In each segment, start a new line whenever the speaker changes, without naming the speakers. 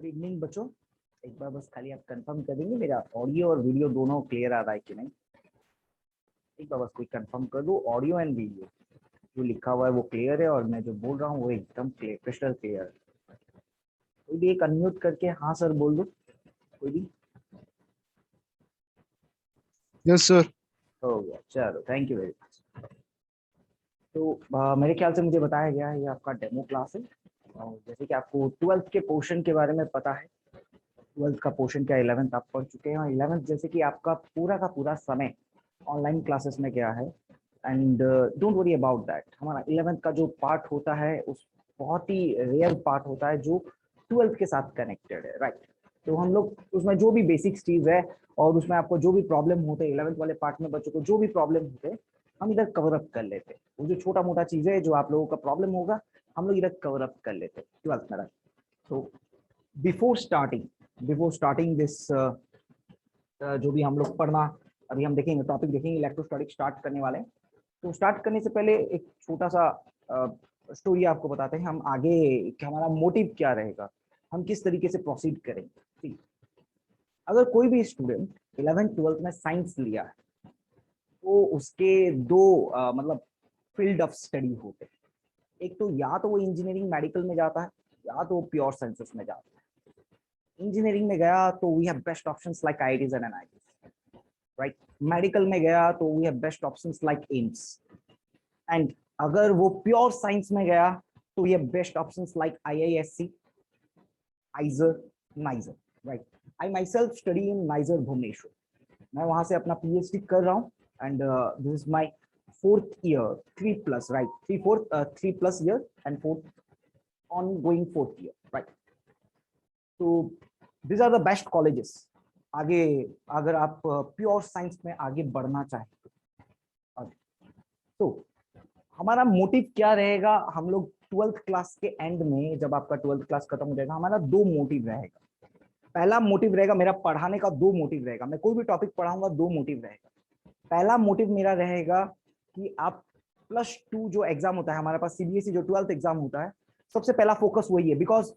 Good evening बच्चों। एक बार बस खाली आप कंफर्म कर देंगे मेरा ऑडियो और वीडियो दोनों क्लियर आ रहा है कि नहीं। एक बार बस कोई कंफर्म कर दो, ऑडियो एंड वीडियो जो लिखा हुआ है वो क्लियर है और मैं जो बोल रहा हूँ वो एकदम क्लियर, क्रिस्टल क्लियर है। कोई भी एक अनम्यूट करके हाँ सर बोल दो, कोई भी।
Yes sir.
हो गया, चलो थैंक यू वेरी मच। तो मेरे ख्याल से मुझे बताया गया है ये आपका डेमो क्लास है। और जैसे कि आपको 12th के पोर्शन के बारे में पता है, 12th का पोर्शन क्या 11th आप पढ़ चुके हैं, और 11th जैसे कि आपका पूरा का पूरा समय ऑनलाइन क्लासेस में गया है। And don't worry about that, हमारा 11th का जो पार्ट होता है उस बहुत ही रेयर पार्ट होता है जो 12th के साथ कनेक्टेड है, राइट। तो हम लोग उसमें जो भी बेसिक चीज है और उसमें आपको जो भी प्रॉब्लम होते हैं 11th वाले पार्ट में बच्चों को जो भी प्रॉब्लम होते हैं हम इधर कवर अप कर लेते हैं। वो जो छोटा मोटा चीजें है जो आप लोगों का प्रॉब्लम होगा हम लोग इधर कवर अप कर लेते हैं 12th में। तो बिफोर स्टार्टिंग दिस जो भी हम लोग पढ़ना अभी हम देखेंगे, टॉपिक देखेंगे, इलेक्ट्रोस्टैटिक स्टार्ट करने वाले हैं। तो स्टार्ट करने से पहले एक छोटा सा स्टोरी आपको बताते हैं हम आगे कि हमारा मोटिव क्या रहेगा, हम किस तरीके से प्रोसीड करेंगे। ठीक, अगर कोई भी स्टूडेंट 11th-12th में साइंस लिया है तो उसके दो मतलब फील्ड ऑफ स्टडी होते हैं। एक तो या तो वो इंजीनियरिंग मेडिकल में जाता है या तो वो प्योर साइंसेस में जाता है। इंजीनियरिंग में गया तो we have best options like IITs and NITs, right. Medical में गया तो we have best options like AIIMS. And अगर वो प्योर साइंस में गया तो we have best options like IISc, IISER, NISER, right. I myself study in NISER Bhubaneswar, मैं वहां से अपना पीएचडी कर रहा हूँ। And this is my 4th year, 3+ right, 3+ year and 4th ongoing 4th year, right? तो these are the best colleges। आगे अगर आप प्योर साइंस में आगे बढ़ना चाहें तो हमारा मोटिव क्या रहेगा। हम लोग 12th क्लास के एंड में जब आपका 12th क्लास खत्म हो जाएगा हमारा दो मोटिव रहेगा। पहला मोटिव रहेगा मेरा पढ़ाने का, दो मोटिव रहेगा, मैं कोई भी टॉपिक पढ़ाऊंगा दो मोटिव रहेगा। पहला मोटिव मेरा रहेगा कि आप +2 जो एग्जाम होता है हमारे पास सीबीएसई जो 12th एग्जाम होता है, सबसे पहला फोकस वही है। बिकॉज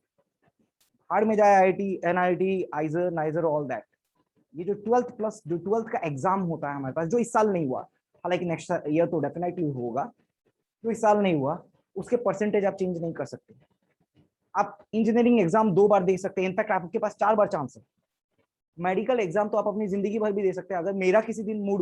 हार्ड में जाए IIT, NIT, आइजर, niger, all that, ये जो 12th का एग्जाम होता है हमारे पास जो इस साल नहीं हुआ, हालांकि नेक्स्ट ईयर तो डेफिनेटली होगा, जो इस साल नहीं हुआ उसके परसेंटेज आप चेंज नहीं कर सकते। आप इंजीनियरिंग एग्जाम 2 बार दे सकते हैं, इनफैक्ट आपके पास 4 बार चांस है। मेडिकल एग्जाम तो आप अपनी जिंदगी भर भी दे सकते हैं। अगर मेरा किसी दिन मूड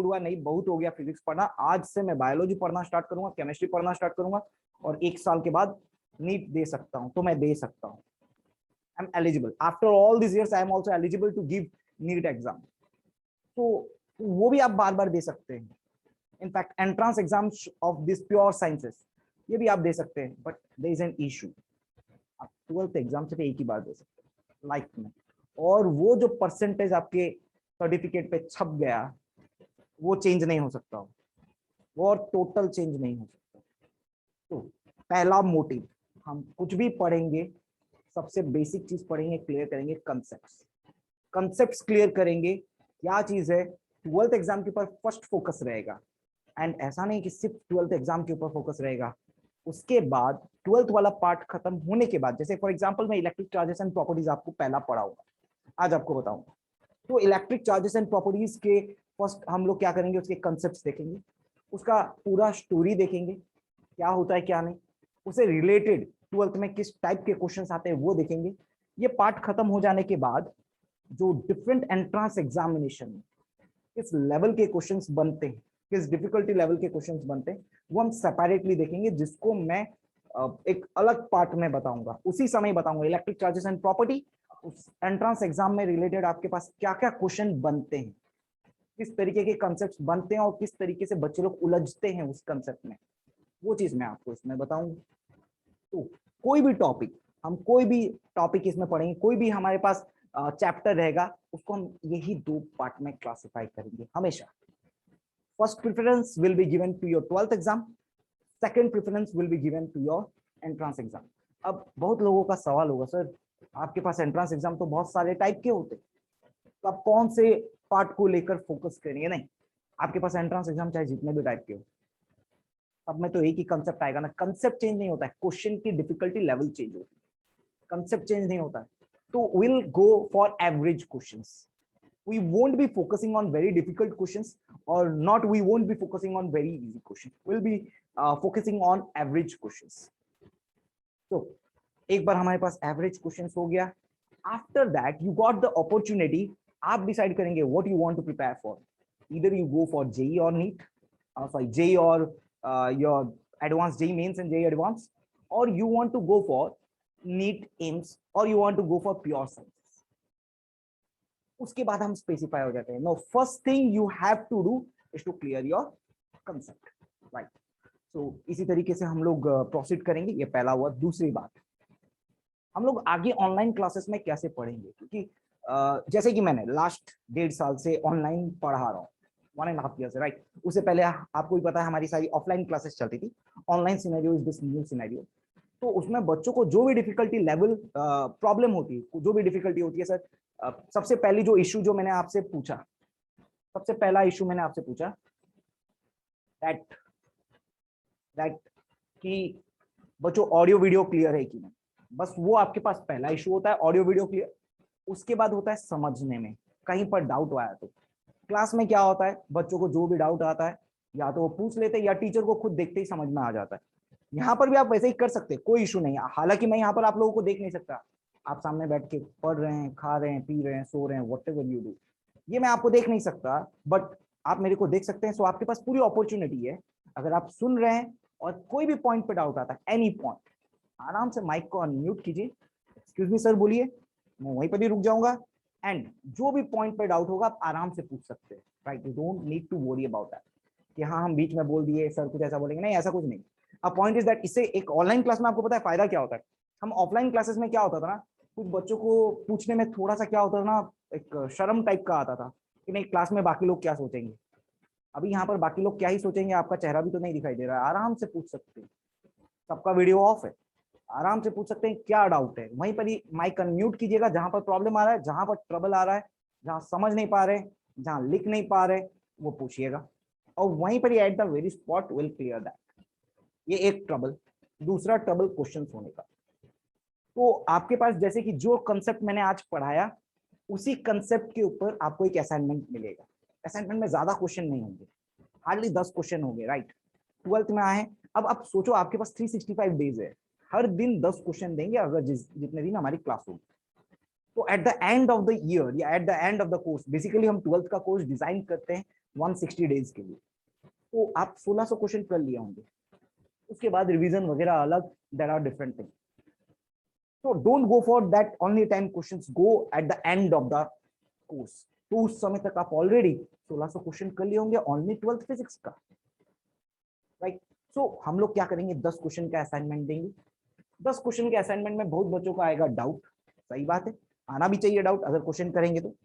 हुआ नहीं बहुत हो गया फिजिक्स पढ़ना, आज से मैं बायोलॉजी पढ़ना स्टार्ट करूंगा, केमिस्ट्री पढ़ना स्टार्ट करूंगा और 1 साल के बाद नीट दे सकता हूं, तो मैं दे सकता हूं। I am eligible after all this years, I am also eligible to give NEET exam. तो वो भी आप बार बार दे सकते हैं। In fact entrance exams of this pure sciences ये भी आप दे सकते हैं, but there is an issue, आप 12th एग्जाम से एक ही बार दे सकते हैं लाइफ में। और वो जो परसेंटेज आपके सर्टिफिकेट पे छप गया वो चेंज नहीं हो सकता, वो और टोटल चेंज नहीं हो सकता। तो पहला मोटिव, हम कुछ भी पढ़ेंगे सबसे बेसिक चीज पढ़ेंगे, क्लियर करेंगे कंसेप्ट्स क्लियर करेंगे क्या चीज है। 12th एग्जाम के ऊपर फर्स्ट फोकस रहेगा। एंड ऐसा नहीं कि सिर्फ 12th एग्जाम के ऊपर फोकस रहेगा, उसके बाद 12th वाला पार्ट खत्म होने के बाद, जैसे फॉर एग्जांपल मैं इलेक्ट्रिक चार्जेस एंड प्रॉपर्टीज आपको पहला पढ़ाऊंगा, आज आपको बताऊंगा। तो इलेक्ट्रिक चार्जेस एंड प्रॉपर्टीज के फर्स्ट हम लोग क्या करेंगे, उसके कंसेप्ट देखेंगे, उसका पूरा स्टोरी देखेंगे क्या होता है क्या नहीं, उसे रिलेटेड 12th में किस टाइप के क्वेश्चंस आते हैं वो देखेंगे। ये पार्ट खत्म हो जाने के बाद जो डिफरेंट एंट्रेंस एग्जामिनेशन में किस लेवल के क्वेश्चंस बनते हैं, किस डिफिकल्टी लेवल के क्वेश्चंस बनते हैं, वो हम सेपरेटली देखेंगे, जिसको मैं एक अलग पार्ट में बताऊंगा, उसी समय बताऊंगा। इलेक्ट्रिक चार्जेस एंड प्रॉपर्टी, उस एंट्रेंस एग्जाम में रिलेटेड आपके पास क्या क्या क्वेश्चन बनते हैं, किस तरीके के कंसेप्ट बनते हैं और किस तरीके से बच्चे लोग उलझते हैं उस कंसेप्ट में, वो चीज मैं आपको इसमें बताऊंगा। तो कोई भी टॉपिक, हम कोई भी टॉपिक इसमें पढ़ेंगे, कोई भी हमारे पास चैप्टर रहेगा, उसको हम यही 2 पार्ट में क्लासिफाई करेंगे हमेशा। First preference will be given to your 12th exam, second preference will be given to your entrance exam. अब बहुत लोगों का सवाल होगा, सर आपके पास एंट्रेंस एग्जाम तो बहुत सारे टाइप के होते, तो आप कौन से पार्ट को लेकर फोकस करेंगे? नहीं, आपके पास एंट्रेंस एग्जाम चाहे जितने भी टाइप के हो, अब में तो एक ही कंसेप्ट आएगा ना, कंसेप्ट चेंज नहीं होता है, क्वेश्चन की डिफिकल्टी लेवल चेंज होती है। कंसेप्ट चेंज नहीं होता है, तो will go for average questions. We won't be focusing on very difficult questions, or not we won't be focusing on very easy questions. We'll be focusing on average questions. So एक बार हमारे पास average questions हो गया. After that you got the opportunity, आप decide करेंगे what you want to prepare for. Either you go for JEE or NEET, JEE or your advanced JEE mains and JEE advanced, or you want to go for NEET AIMS, or you want to go for pure science. उसके बाद हम specify हो जाते हैं. No, first thing you have to do is to clear your concept, right. So इसी तरीके से हम लोग प्रोसीड करेंगे. ये पहला हुआ. दूसरी बात, हम लोग आगे ऑनलाइन क्लासेस में कैसे पढ़ेंगे, क्योंकि जैसे कि मैंने लास्ट 1.5 साल से ऑनलाइन पढ़ा रहा हूँ, 1.5 ईयर से, राइट. उससे पहले आपको भी पता है हमारी सारी ऑफलाइन क्लासेस चलती थी. Online scenario is this new scenario. तो उसमें बच्चों को जो भी डिफिकल्टी लेवल प्रॉब्लम होती है, जो भी डिफिकल्टी होती है, सर सबसे पहली जो इशू जो मैंने आपसे पूछा, सबसे पहला इशू मैंने आपसे पूछा दैट कि बच्चों ऑडियो वीडियो क्लियर है कि नहीं. बस वो आपके पास पहला इशू होता है, ऑडियो वीडियो क्लियर. उसके बाद होता है समझने में कहीं पर डाउट आया तो. क्लास में क्या होता है, बच्चों को जो भी डाउट आता है या तो वो पूछ लेते हैं या टीचर को खुद देखते ही समझ में आ जाता है. यहाँ पर भी आप वैसे ही कर सकते हैं, कोई इशू नहीं है. हालांकि मैं यहाँ पर आप लोगों को देख नहीं सकता, आप सामने बैठ के पढ़ रहे हैं, खा रहे हैं, पी रहे हैं, सो रहे हैं, व्हाटएवर यू डू, ये मैं आपको देख नहीं सकता, बट आप मेरे को देख सकते हैं. सो आपके पास पूरी अपॉर्चुनिटी है. अगर आप सुन रहे हैं और कोई भी पॉइंट पे डाउट आता है, एनी पॉइंट, आराम से माइक को अनम्यूट कीजिए, एक्सक्यूज मी सर बोलिए, मैं वहीं पर ही रुक जाऊंगा. एंड जो भी पॉइंट पे डाउट होगा आप आराम से पूछ सकते हैं, right. You don't need to worry about that कि हाँ हम बीच में बोल दिए, सर कुछ ऐसा बोलेंगे, नहीं, ऐसा कुछ नहीं. अ पॉइंट इज दैट इससे एक ऑनलाइन क्लास में आपको पता है फायदा क्या होता है. हम ऑफलाइन क्लासेस में क्या होता था ना, कुछ बच्चों को पूछने में थोड़ा सा क्या होता था ना, एक शर्म टाइप का आता था कि नहीं क्लास में बाकी लोग क्या सोचेंगे. अभी यहाँ पर बाकी लोग क्या ही सोचेंगे, आपका चेहरा भी तो नहीं दिखाई दे रहा है, आराम से पूछ सकते हैं, सबका वीडियो ऑफ है, आराम से पूछ सकते हैं क्या डाउट है. वहीं पर ही माइक अनम्यूट कीजिएगा, जहां पर प्रॉब्लम आ रहा है, जहां पर ट्रबल आ रहा है, जहां समझ नहीं पा रहे, जहां लिख नहीं पा रहे, वो पूछिएगा, और वहीं पर ही at the very spot will clear that. ये एक ट्रबल. दूसरा ट्रबल क्वेश्चन होने का. तो आपके पास जैसे कि जो कंसेप्ट मैंने आज पढ़ाया, उसी कंसेप्ट के ऊपर आपको एक असाइनमेंट मिलेगा. असाइनमेंट में ज्यादा क्वेश्चन नहीं होंगे, हार्डली 10 क्वेश्चन होंगे, राइट. 12th में आए, अब आप सोचो आपके पास 365 डेज है, हर दिन 10 क्वेश्चन देंगे अगर जितने दिन हमारी क्लास होगी. तो at the end of the year या at the end of the course, basically हम 12th का कोर्स डिजाइन करते हैं 160 डेज के लिए. तो आप 1600 क्वेश्चन कर लिए होंगे. उसके बाद रिवीजन वगैरह अलग, there are different thing. So don't go for that only 10 questions, go at the end of the course. तो उस समय तक आप ऑलरेडी 1600 क्वेश्चन कर लिए होंगे ओनली 12th फिजिक्स का, राइट. सो हम लोग क्या करेंगे, 10 क्वेश्चन का असाइनमेंट देंगे. 10 क्वेश्चन के असाइनमेंट में बहुत बच्चों को आएगा डाउट, सही बात है, आना भी चाहिए डाउट. अगर क्वेश्चन करेंगे तो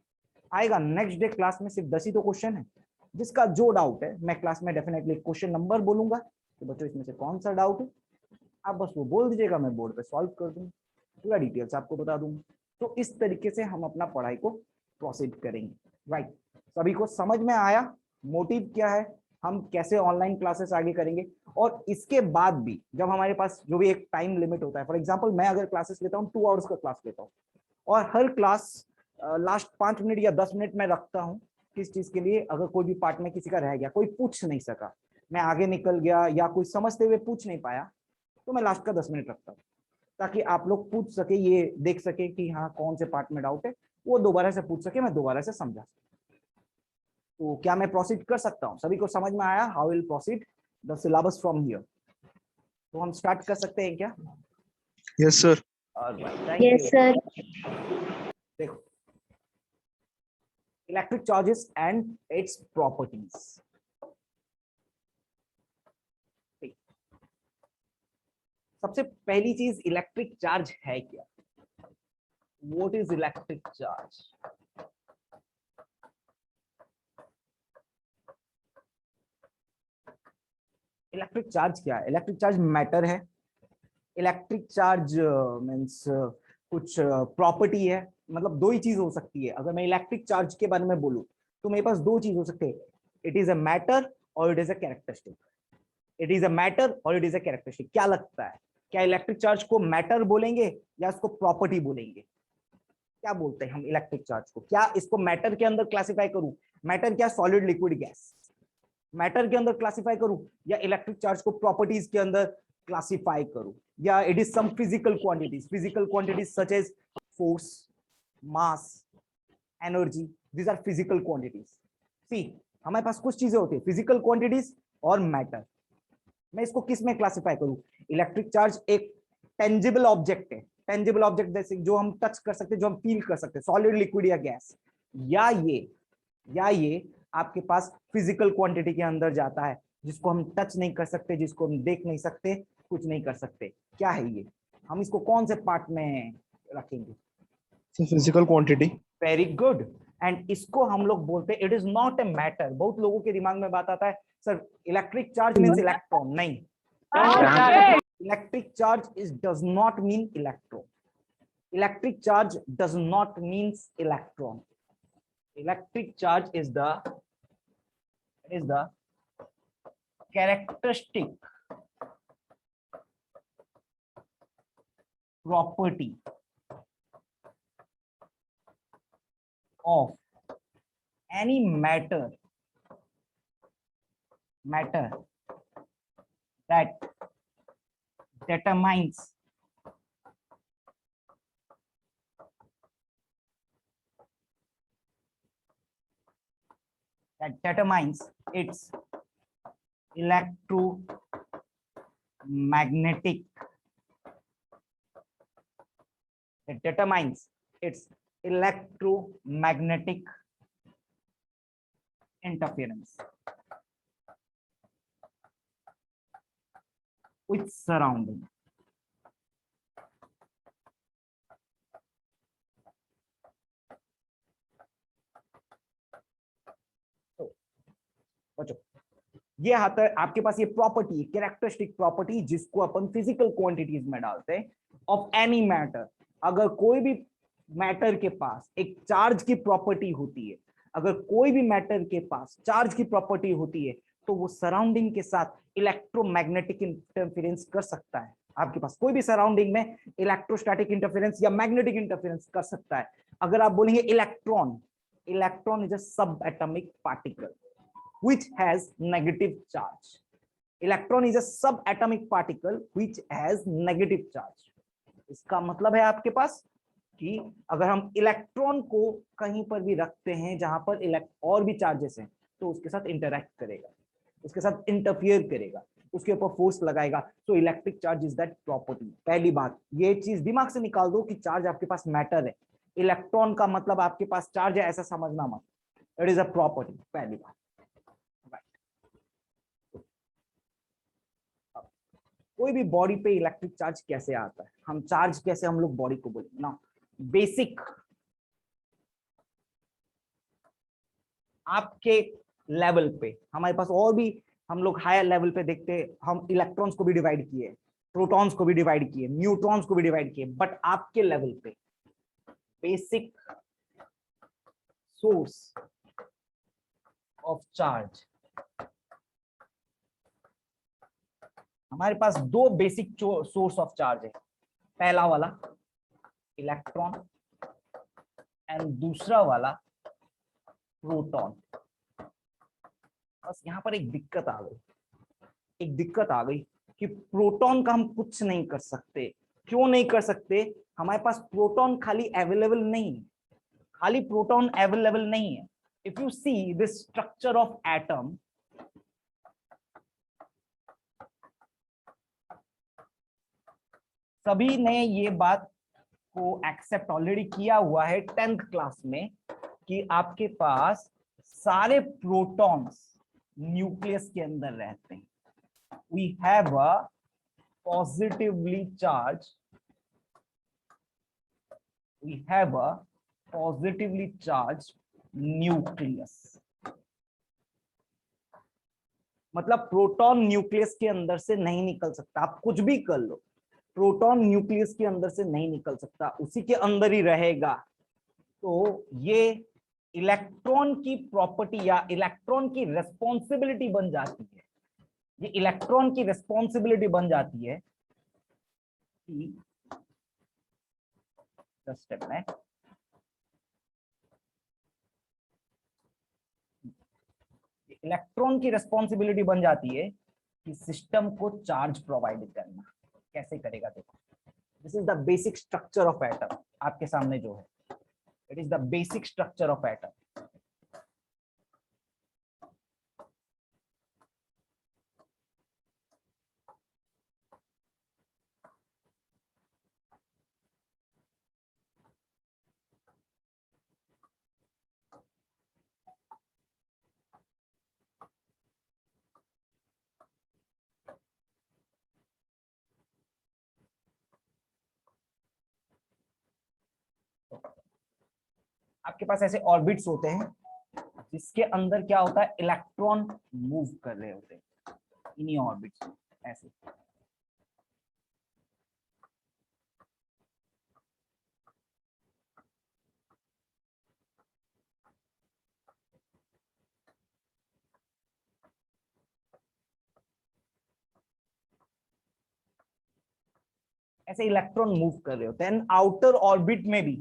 आएगा. नेक्स्ट डे क्लास में सिर्फ 10 ही तो क्वेश्चन है. जिसका जो डाउट है मैं क्लास में डेफिनेटली क्वेश्चन नंबर बोलूंगा कि बच्चों इसमें से कौन सा डाउट है, आप बस वो बोल दीजिएगा, मैं बोर्ड पे सॉल्व कर दूंगा, पूरा डिटेल्स आपको बता दूंगा. तो इस तरीके से हम अपना पढ़ाई को प्रोसीड करेंगे, राइट. सभी को समझ में आया मोटिव क्या है, हम कैसे ऑनलाइन क्लासेस आगे करेंगे. और इसके बाद भी जब हमारे पास जो भी एक टाइम लिमिट होता है, फॉर एग्जांपल मैं अगर क्लासेस लेता हूँ 2 आवर्स का क्लास लेता हूँ, और हर क्लास लास्ट 5 मिनट या 10 मिनट में रखता हूँ. किस चीज के लिए, अगर कोई भी पार्ट में किसी का रह गया, कोई पूछ नहीं सका, मैं आगे निकल गया, या कोई समझते हुए पूछ नहीं पाया, तो मैं लास्ट का 10 मिनट रखता हूँ, ताकि आप लोग पूछ सके, ये देख सके कि हाँ कौन से पार्ट में डाउट है, वो दोबारा से पूछ सके, मैं दोबारा से समझा. तो क्या मैं प्रोसीड कर सकता हूँ? सभी को समझ में आया how will proceed the syllabus from here? तो हम स्टार्ट कर सकते हैं क्या?
Yes sir.
Yes sir.
देखो, electric charges and its properties. सबसे पहली चीज, इलेक्ट्रिक चार्ज है क्या? What is electric charge? Electric charge क्या है? इलेक्ट्रिक चार्ज मैटर है. इलेक्ट्रिक चार्ज मींस कुछ प्रॉपर्टी है. मतलब दो ही चीज हो सकती है. अगर मैं इलेक्ट्रिक चार्ज के बारे में बोलूं तो मेरे पास दो चीज हो सकते हैं, इट इज अ मैटर और it is a characteristic. It is a matter और इट इज अ कैरेक्टरिस्टिक. क्या लगता है क्या इलेक्ट्रिक चार्ज को मैटर बोलेंगे या इसको प्रॉपर्टी बोलेंगे? क्या बोलते हैं हम इलेक्ट्रिक चार्ज को? क्या इसको मैटर के अंदर क्लासिफाई करूं? मैटर क्या? Solid, liquid, gas. मैटर के अंदर क्लासिफाई करूं या इलेक्ट्रिक चार्ज को प्रॉपर्टीज के अंदर क्लासिफाई करूं? या it is some physical quantities such as force, mass, energy, these are physical quantities. See, हमारे पास कुछ चीजें होती है फिजिकल क्वांटिटीज और मैटर। मैं इसको किस में क्लासिफाई करूं? इलेक्ट्रिक चार्ज एक टेंजिबल ऑब्जेक्ट है, टेंजिबल ऑब्जेक्ट जैसे जो हम टच कर सकते हैं, जो हम फील कर सकते हैं, सॉलिड, लिक्विड या गैस। या ये आपके पास फिजिकल क्वांटिटी के अंदर जाता है, जिसको हम टच नहीं कर सकते, जिसको हम देख नहीं सकते, कुछ नहीं कर सकते। क्या है ये? हम इसको कौन से पार्ट में रखेंगे?
Physical quantity.
Very good. And इसको हम लोग बोलते हैं it is not a matter. बहुत लोगों के दिमाग में बात आता है sir electric charge means electron. नहीं, electric charge is does not mean electron. Electric charge does not means electron. Electric charge is the characteristic property of any matter that determines its electromagnetic interference with surrounding. ये आता है आपके पास, ये property, characteristic property, जिसको अपन physical quantities में डालते हैं of any matter. अगर कोई भी मैटर के पास एक चार्ज की प्रॉपर्टी होती है, अगर कोई भी मैटर के पास चार्ज की प्रॉपर्टी होती है, तो वो सराउंडिंग के साथ इलेक्ट्रोमैग्नेटिक इंटरफेरेंस कर सकता है। आपके पास कोई भी सराउंडिंग में इलेक्ट्रोस्टैटिक इंटरफेरेंस या मैग्नेटिक इंटरफेरेंस कर सकता है। अगर आप बोलेंगे इलेक्ट्रॉन इज अ सब atomic particle which has negative charge. Electron is a subatomic particle which has negative charge. इसका मतलब है आपके पास कि अगर हम इलेक्ट्रॉन को कहीं पर भी रखते हैं जहां पर और भी चार्जेस हैं, तो उसके साथ इंटरैक्ट करेगा, उसके साथ इंटरफियर करेगा, उसके ऊपर फोर्स लगाएगा। तो electric charge is that property. पहली बात, ये चीज दिमाग से निकाल दो कि चार्ज आपके पास मैटर है, इलेक्ट्रॉन का मतलब आपके पास चार्ज है ऐसा समझना मत। इट इज अ प्रॉपर्टी, पहली बात। कोई भी बॉडी पे इलेक्ट्रिक चार्ज कैसे आता है, हम चार्ज कैसे हम लोग बॉडी को बोलेंगे ना? बेसिक आपके लेवल पे, हमारे पास और भी हम लोग हायर लेवल पे देखते हैं, हम इलेक्ट्रॉन्स को भी डिवाइड किए, प्रोटॉन्स को भी डिवाइड किए, न्यूट्रॉन्स को भी डिवाइड किए, बट आपके लेवल पे बेसिक सोर्स ऑफ चार्ज, हमारे पास दो बेसिक सोर्स ऑफ चार्ज है। पहला वाला इलेक्ट्रॉन एंड दूसरा वाला प्रोटॉन। बस यहां पर एक दिक्कत आ गई कि प्रोटॉन का हम कुछ नहीं कर सकते। क्यों नहीं कर सकते? हमारे पास प्रोटॉन खाली अवेलेबल नहीं है, खाली प्रोटॉन अवेलेबल नहीं है। If you see this structure of atom, सभी ने ये बात को एक्सेप्ट ऑलरेडी किया हुआ है 10th क्लास में कि आपके पास सारे प्रोटॉन्स न्यूक्लियस के अंदर रहते हैं। We have a positively charge nucleus. मतलब प्रोटॉन न्यूक्लियस के अंदर से नहीं निकल सकता, आप कुछ भी कर लो, प्रोटॉन न्यूक्लियस के अंदर से नहीं निकल सकता, उसी के अंदर ही रहेगा। तो ये इलेक्ट्रॉन की प्रॉपर्टी या इलेक्ट्रॉन की रेस्पॉन्सिबिलिटी बन जाती है, ये इलेक्ट्रॉन की रेस्पॉन्सिबिलिटी बन जाती है कि जस्ट a minute, इलेक्ट्रॉन की रिस्पॉन्सिबिलिटी बन जाती है कि सिस्टम को चार्ज प्रोवाइड करना। कैसे करेगा देखो, this is the basic structure of atom. आपके सामने जो है, it is the basic structure of atom. आपके पास ऐसे ऑर्बिट्स होते हैं जिसके अंदर क्या होता है, इलेक्ट्रॉन मूव कर रहे होते हैं इन्हीं ऑर्बिट्स में ऐसे। ऐसे इलेक्ट्रॉन मूव कर रहे होते हैं। आउटर ऑर्बिट में भी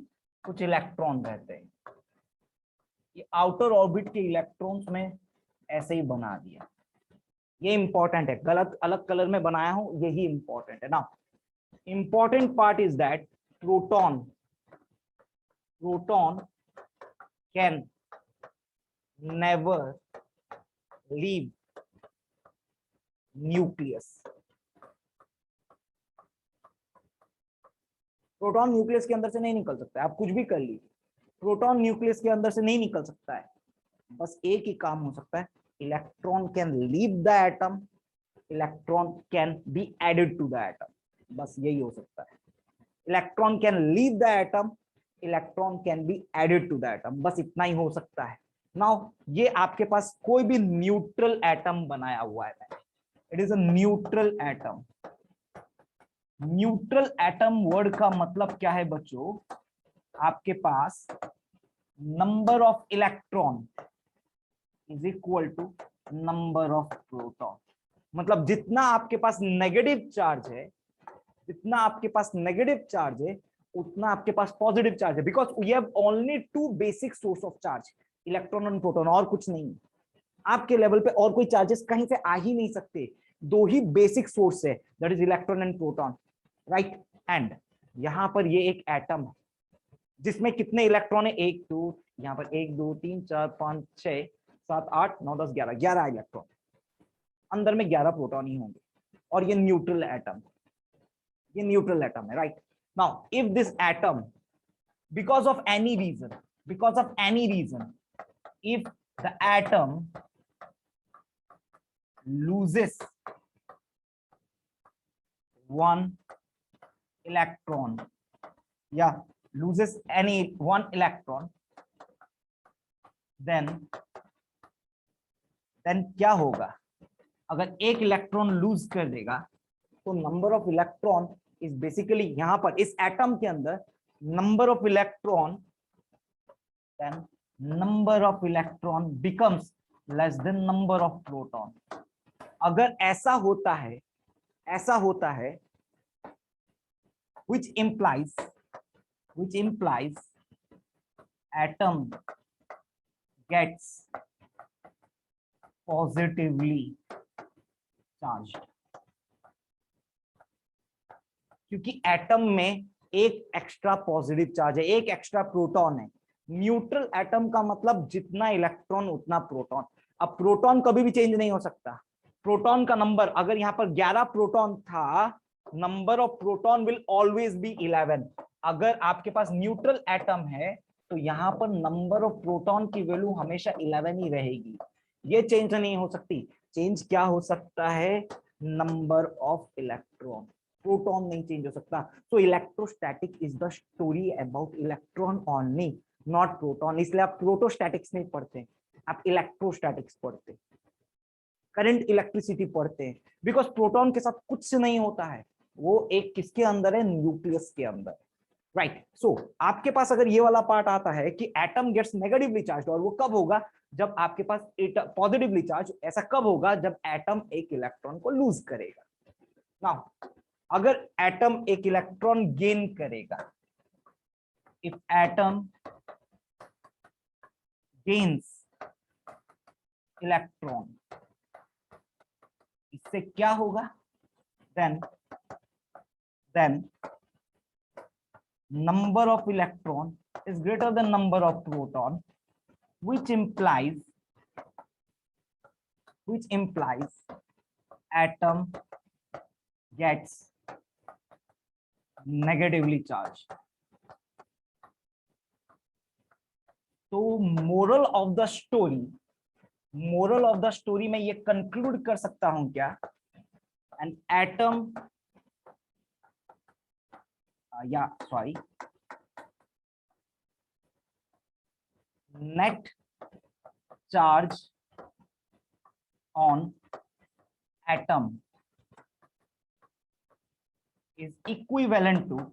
कुछ इलेक्ट्रॉन रहते हैं। ये आउटर ऑर्बिट के इलेक्ट्रॉन्स में ऐसे ही बना दिया। ये इंपॉर्टेंट है, गलत अलग कलर में बनाया हूं, यही इंपॉर्टेंट है ना। Important part is that proton can never leave nucleus. Proton nucleus के अंदर से नहीं निकल सकता है, आप कुछ भी कर लीजिए, प्रोटॉन न्यूक्लियस के अंदर से नहीं निकल सकता है। बस एक ही काम हो सकता है, electron can leave the atom, electron can be added to the atom. बस यही हो सकता है, electron can leave the atom, electron can be added to the atom, बस इतना ही हो सकता है। नाउ ये आपके पास कोई भी न्यूट्रल एटम बनाया हुआ है, it is a neutral atom. Neutral atom word का मतलब क्या है बच्चों, आपके पास number of electron is equal to number of proton. मतलब जितना आपके पास नेगेटिव चार्ज है, जितना आपके पास नेगेटिव चार्ज है उतना आपके पास पॉजिटिव चार्ज है, because we have only two basic source of charge, electron and proton, और कुछ नहीं। आपके लेवल पे और कोई चार्जेस कहीं से आ ही नहीं सकते, दो ही बेसिक सोर्स है, that is electron and proton, right. And यहां पर ये एक एटम है जिसमें कितने इलेक्ट्रॉन है, 1 2, यहाँ पर 1 2 3 4 5 6 7 8 9 10 11, 11 इलेक्ट्रॉन, अंदर में 11 प्रोटॉन ही होंगे, और ये न्यूट्रल एटम, ये न्यूट्रल एटम है, right. Now if this atom, because of any reason, if the atom loses one electron, yeah, loses any one electron, then क्या होगा, अगर एक इलेक्ट्रॉन लूज कर देगा तो number of electron is basically, यहां पर इस एटम के अंदर number of electron, then number of electron becomes less than number of proton। अगर ऐसा होता है which implies atom gets positively charged, क्योंकि एटम में एक एक्स्ट्रा पॉजिटिव चार्ज है, एक एक्स्ट्रा प्रोटॉन है। न्यूट्रल एटम का मतलब जितना इलेक्ट्रॉन उतना प्रोटॉन। अब प्रोटॉन कभी भी चेंज नहीं हो सकता, प्रोटॉन का नंबर, अगर यहाँ पर 11 प्रोटॉन था, number of proton will always be 11। अगर आपके पास न्यूट्रल एटम है तो यहाँ पर नंबर ऑफ प्रोटॉन की वैल्यू हमेशा 11 ही रहेगी, ये चेंज नहीं हो सकती। चेंज क्या हो सकता है, नंबर ऑफ इलेक्ट्रॉन, प्रोटॉन नहीं चेंज हो सकता। सो electrostatic is the story about electron only, not proton. इसलिए आप प्रोटोस्टैटिक्स नहीं पढ़ते, आप इलेक्ट्रोस्टैटिक्स पढ़ते, करंट इलेक्ट्रिसिटी पढ़ते हैं, बिकॉज प्रोटॉन के साथ कुछ नहीं होता है, वो एक किसके अंदर है, न्यूक्लियस के अंदर, राइट। सो आपके पास अगर ये वाला पार्ट आता है कि एटम गेट्स नेगेटिवली चार्ज, और वो कब होगा, जब आपके पास पॉजिटिवली चार्ज, ऐसा कब होगा, जब एटम एक इलेक्ट्रॉन को लूज करेगा। नाउ अगर एटम एक इलेक्ट्रॉन गेन करेगा, इफ एटम गेन्स इलेक्ट्रॉन, इससे क्या होगा? Then number of electron is greater than number of proton, which implies atom gets negatively charged. तो moral of the story में ये conclude कर सकता हूं क्या? An atom net charge on atom is equivalent to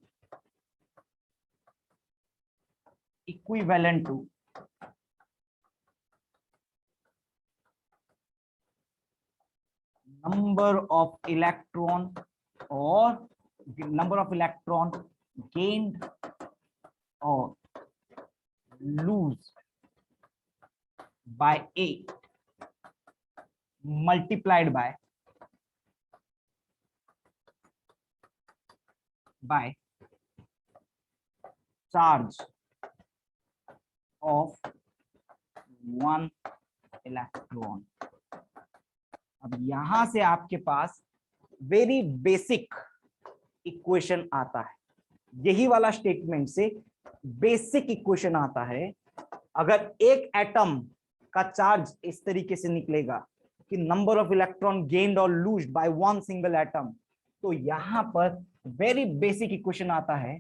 number of electron gained or lose by A multiplied by charge of 1 electron. अब यहां से आपके पास वेरी बेसिक इक्वेशन आता है, यही वाला स्टेटमेंट से बेसिक इक्वेशन आता है। अगर एक एटम का चार्ज इस तरीके से निकलेगा कि नंबर ऑफ इलेक्ट्रॉन गेन्ड और लूज्ड बाय वन सिंगल एटम, तो यहां पर वेरी बेसिक इक्वेशन आता है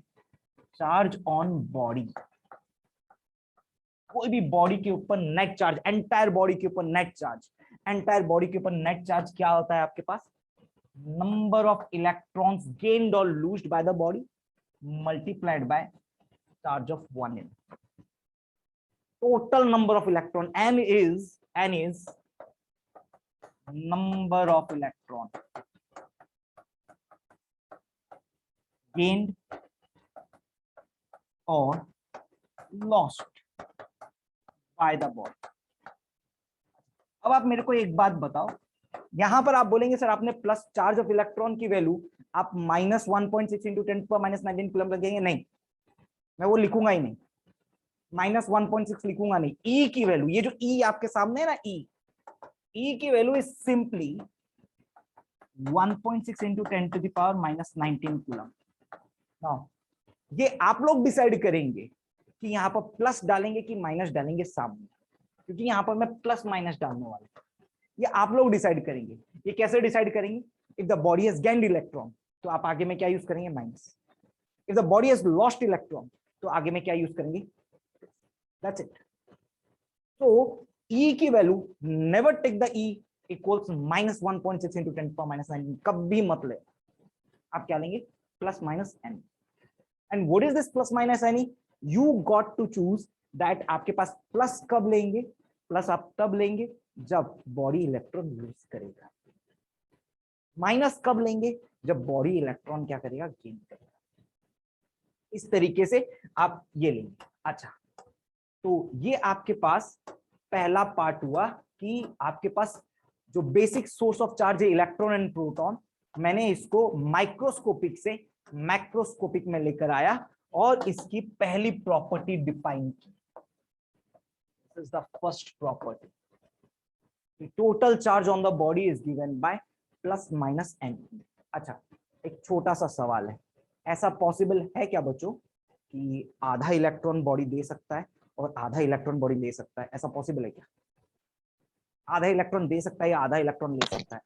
चार्ज ऑन बॉडी। कोई भी बॉडी के ऊपर नेट चार्ज, एंटायर बॉडी के ऊपर नेट चार्ज, क्या होता है आपके पास? नंबर ऑफ इलेक्ट्रॉन्स गेन्ड और लूज्ड by the body multiplied by charge of 1 n. Total number of electron, n is number of electron gained or lost by the body. अब आप मेरे को एक बात बताओ, यहां पर आप बोलेंगे सर आपने प्लस चार्ज ऑफ इलेक्ट्रॉन की वैल्यू आप -1.6 इंटू 10⁻⁹ कूलम लगेंगे, नहीं मैं वो लिखूंगा ही नहीं, -1.6 लिखूंगा नहीं। ई की वैल्यू, ये जो ई आपके सामने है ना, ई की value is simply 1.6 into 10⁻⁻19 coulomb. Now ये आप लोग डिसाइड करेंगे कि यहाँ पर प्लस डालेंगे कि माइनस डालेंगे सामने, क्योंकि यहाँ पर मैं प्लस माइनस डालने वाला हूं, ये आप लोग डिसाइड करेंगे। ये कैसे डिसाइड करेंगे? If the body has gained electron तो आप आगे में क्या यूज करेंगे? Minus. If the body has lost electron तो आगे में क्या यूज करेंगे? That's it. तो ई की value never take the e equals -1.6 into 10⁻⁹, कभी मत ले, आप क्या लेंगे? Plus minus n. And what is this plus minus n e? You got to choose that. आपके पास प्लस कब लेंगे? प्लस आप तब लेंगे जब बॉडी इलेक्ट्रॉन लूज करेगा। माइनस कब लेंगे? जब बॉडी इलेक्ट्रॉन क्या करेगा? गेन करेगा। इस तरीके से आप ये लेंगे। अच्छा, तो ये आपके पास पहला पार्ट हुआ कि आपके पास जो बेसिक सोर्स ऑफ चार्ज है इलेक्ट्रॉन एंड प्रोटॉन, मैंने इसको माइक्रोस्कोपिक से मैक्रोस्कोपिक में लेकर आया और इसकी पहली प्रॉपर्टी डिफाइन की। This is the first property, total charge on the body is given by plus minus n. अच्छा, एक छोटा सा सवाल है, ऐसा पॉसिबल है क्या बच्चों कि आधा इलेक्ट्रॉन बॉडी दे सकता है और आधा इलेक्ट्रॉन बॉडी ले सकता है? ऐसा पॉसिबल है क्या? आधा इलेक्ट्रॉन दे सकता है या आधा इलेक्ट्रॉन ले सकता है?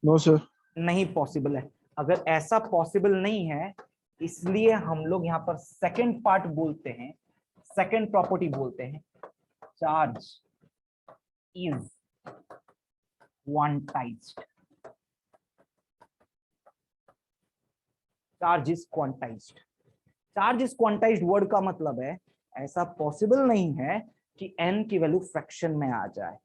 नो सर, नहीं
पॉसिबल है। अगर ऐसा पॉसिबल नहीं है, इसलिए हम लोग यहाँ पर सेकंड पार्ट बोलते हैं, सेकंड प्रॉपर्टी बोलते हैं, charge is quantized. Charge is quantized. Charge is quantized word का मतलब है ऐसा पॉसिबल नहीं है कि n की वैल्यू फ्रैक्शन में आ जाए।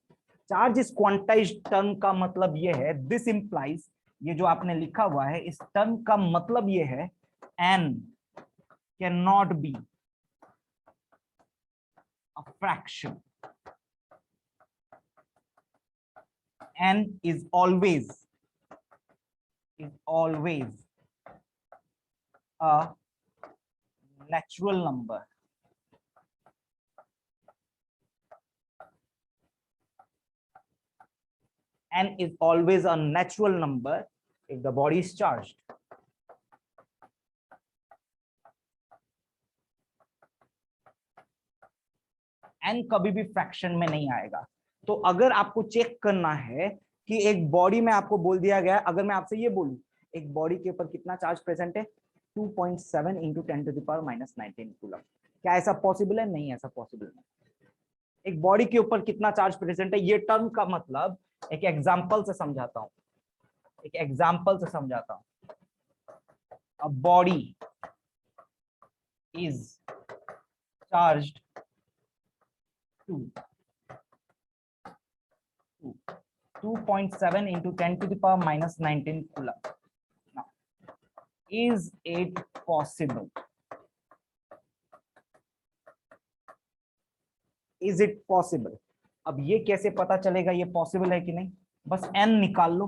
चार्ज इज क्वांटाइज्ड टर्म का मतलब यह है, दिस इंप्लाइज ये जो आपने लिखा हुआ है इस टर्म का मतलब ये है n can not be a fraction, n is always a natural number. N is always a natural number if the body is charged. N कभी भी फ्रैक्शन में नहीं आएगा। तो अगर आपको चेक करना है कि एक बॉडी में आपको बोल दिया गया, अगर मैं आपसे ये बोलूं एक बॉडी के ऊपर कितना चार्ज प्रेजेंट है 2.7 इंटू 10⁻⁻19 कूलम, क्या ऐसा पॉसिबल है? नहीं, ऐसा पॉसिबल नहीं। एक बॉडी के ऊपर कितना चार्ज प्रेजेंट है, ये टर्म का मतलब एक एग्जांपल से समझाता हूं, a body is charged to 2.7 into 10⁻⁻19 coulomb. Now, is it possible? Is it possible? अब ये कैसे पता चलेगा ये पॉसिबल है कि नहीं? बस n निकाल लो,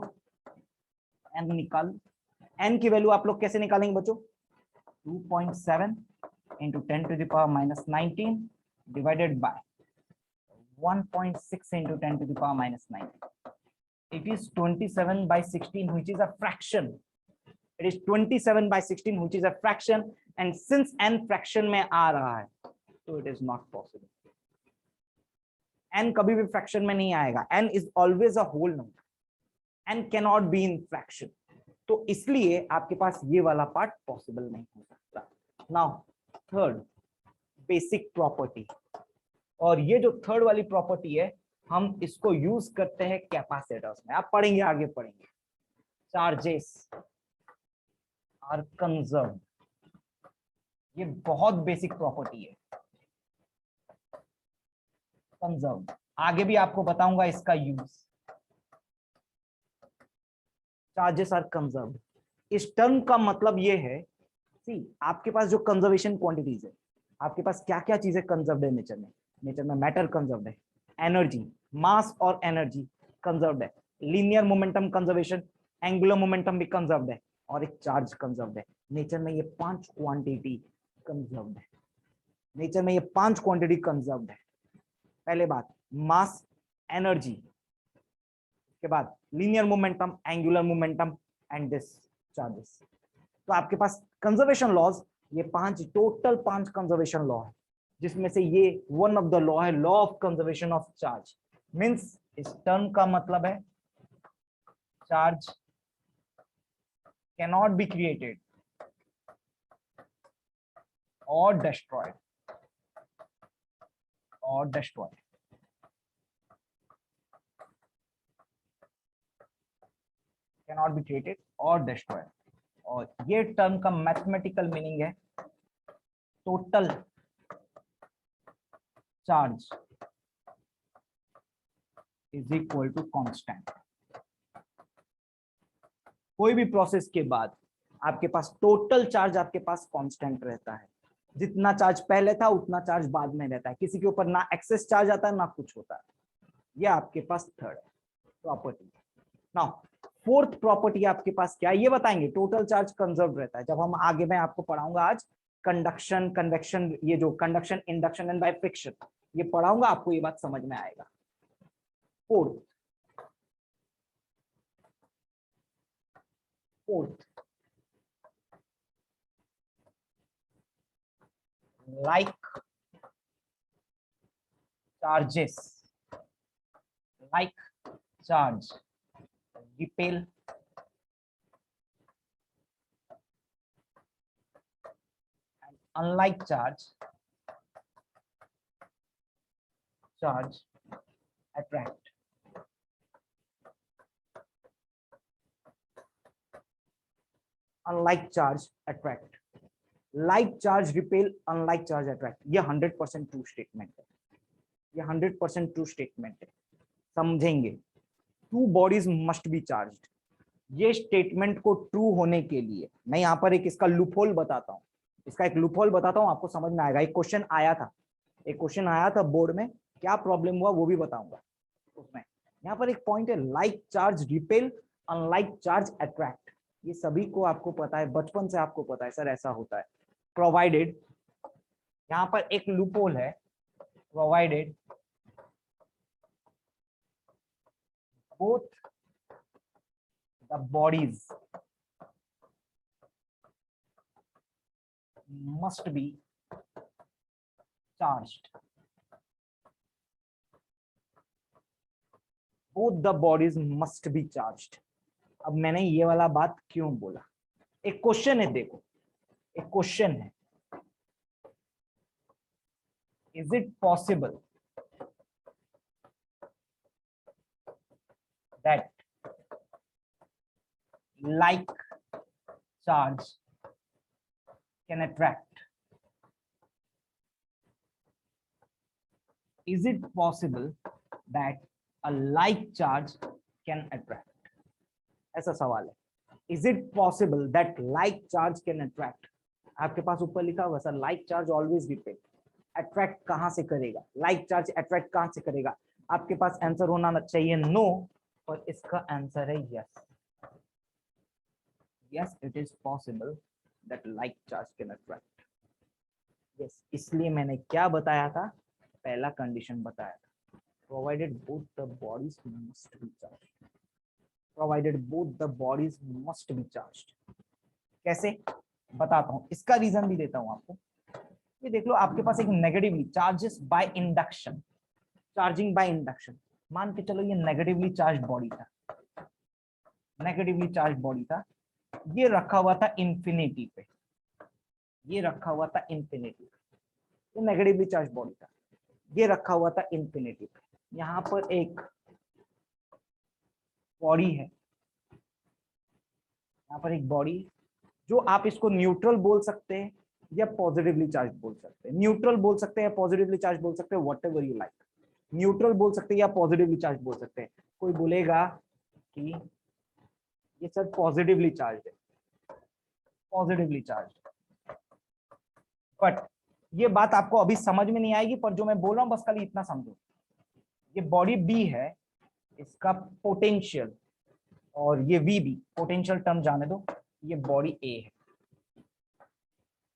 n की वैल्यू आप लोग कैसे निकालेंगे बच्चों? 2.7 into 10⁻⁻19 divided by 1.6 into 10⁻⁻19. It is 27/16, which is a fraction. It is 27/16, which is a fraction, and since n fraction में आ रहा है, so it is not possible. n कभी भी fraction में नहीं आएगा. n is always a whole number. n cannot be in fraction. तो इसलिए आपके पास ये वाला पार्ट पॉसिबल नहीं हो सकता. Now, third basic property. और ये जो थर्ड वाली प्रॉपर्टी है हम इसको यूज करते हैं कैपेसिटर्स में. आप पढ़ेंगे, आगे पढ़ेंगे. चार्जेस आर कंजर्व्ड, ये बहुत बेसिक प्रॉपर्टी है, कंजर्व्ड. आगे भी आपको बताऊंगा इसका यूज. चार्जेस आर कंजर्व्ड, इस टर्म का मतलब ये है, सी आपके पास जो कंजर्वेशन क्वांटिटीज है, आपके पास क्या क्या चीजें कंजर्व्ड है नेचर में. नेचर में मैटर कंजर्व्ड है, एनर्जी, मास और एनर्जी कंजर्व्ड है, linear momentum conservation, angular momentum भी कंजर्व्ड है, और एक चार्ज कंजर्व्ड है. नेचर में ये 5 क्वांटिटी कंजर्व्ड है. नेचर में ये 5 क्वांटिटी कंजर्व्ड है. पहले बात मास, एनर्जी, के बाद linear momentum, angular momentum and this charges. तो आपके पास कंजर्वेशन लॉज ये 5 टोटल 5 कंजर्वेशन लॉ है, जिसमें से ये वन ऑफ द लॉ है, law of conservation of charge. Means इस टर्म का मतलब है चार्ज कैनॉट बी क्रिएटेड और destroyed cannot be created or destroyed. और ये टर्म का मैथमेटिकल मीनिंग है total charge is equal to constant. कोई भी प्रोसेस के बाद आपके पास टोटल चार्ज आपके पास कांस्टेंट रहता है. जितना चार्ज पहले था उतना चार्ज बाद में रहता है. किसी के ऊपर ना एक्सेस चार्ज आता है ना कुछ होता है. ये आपके पास third property. Now fourth property आपके पास क्या है ये बताएंगे. टोटल चार्ज कंजर्व रहता है. जब हम आगे मैं आपको पढ़ाऊंगा आज कंडक्शन, कन्वेक्शन, ये जो conduction, induction and by friction ये पढ़ाऊंगा, आपको ये बात समझ में आएगा. Fourth like charges, like charge repel and unlike charge attract. Unlike charge attract, like charge repel, unlike charge attract. ये 100% ट्रू स्टेटमेंट है. ये 100% ट्रू स्टेटमेंट है. समझेंगे. Two bodies must be charged. ये स्टेटमेंट को ट्रू होने के लिए मैं यहाँ पर एक इसका लूपहोल बताता हूँ, इसका एक लूपहोल बताता हूँ, आपको समझ में आएगा। एक क्वेश्चन आया था बोर्ड में, क्या प्रॉब्लम हुआ वो भी बताऊंगा उसमें। यहाँ पर एक पॉइंट है, like charge repel, unlike charge attract. ये सभी को आपको पता है, बचपन से आपको पता है सर ऐसा होता है। प्रोवाइडेड, यहाँ पर एक लूपहोल है, provided both the bodies must be charged, both the bodies must be charged। अब मैंने ये वाला बात क्यों बोला, एक क्वेश्चन है, देखो एक क्वेश्चन है, is it possible that like charge can attract? Is it possible that a like charge can attract? ऐसा सवाल है, is it possible that like charge can attract? आपके पास ऊपर लिखा हुआ sir like charge always repel, attract कहां से करेगा, like charge attract कहां से करेगा? आपके पास आंसर होना चाहिए नो, और इसका आंसर है yes. Yes, it is possible that like charge can attract. Yes, इसलिए मैंने क्या बताया था, पहला कंडीशन बताया था, provided both the bodies must be charged, provided both the bodies must be charged. कैसे बताता हूं, इसका रीजन भी देता हूं आपको। ये देख लो, आपके पास एक negatively charges by induction, charging by induction, मान के चलो ये नेगेटिवली चार्ज बॉडी था, नेगेटिवली चार्ज बॉडी था, ये रखा हुआ था इंफिनिटी पे, ये रखा हुआ था इंफिनिटी पे, ये नेगेटिवली चार्ज बॉडी था, ये रखा हुआ था इंफिनिटी पे। यहाँ पर एक बॉडी है, यहाँ पर एक बॉडी, जो आप इसको न्यूट्रल बोल सकते हैं या पॉजिटिवली चार्ज बोल सकते हैं, न्यूट्रल बोल सकते हैं, पॉजिटिवली चार्ज बोल सकते हैं, what ever you like. Neutral बोल सकते हैं या पॉजिटिवली चार्ज बोल सकते हैं। कोई बोलेगा कि ये सर पॉजिटिवली चार्ज है, पॉजिटिवली चार्ज, बट ये बात आपको अभी समझ में नहीं आएगी, पर जो मैं बोल रहा हूं बस खाली इतना समझो। ये बॉडी बी है, इसका पोटेंशियल, और ये वी बी, पोटेंशियल टर्म जाने दो, ये बॉडी ए है,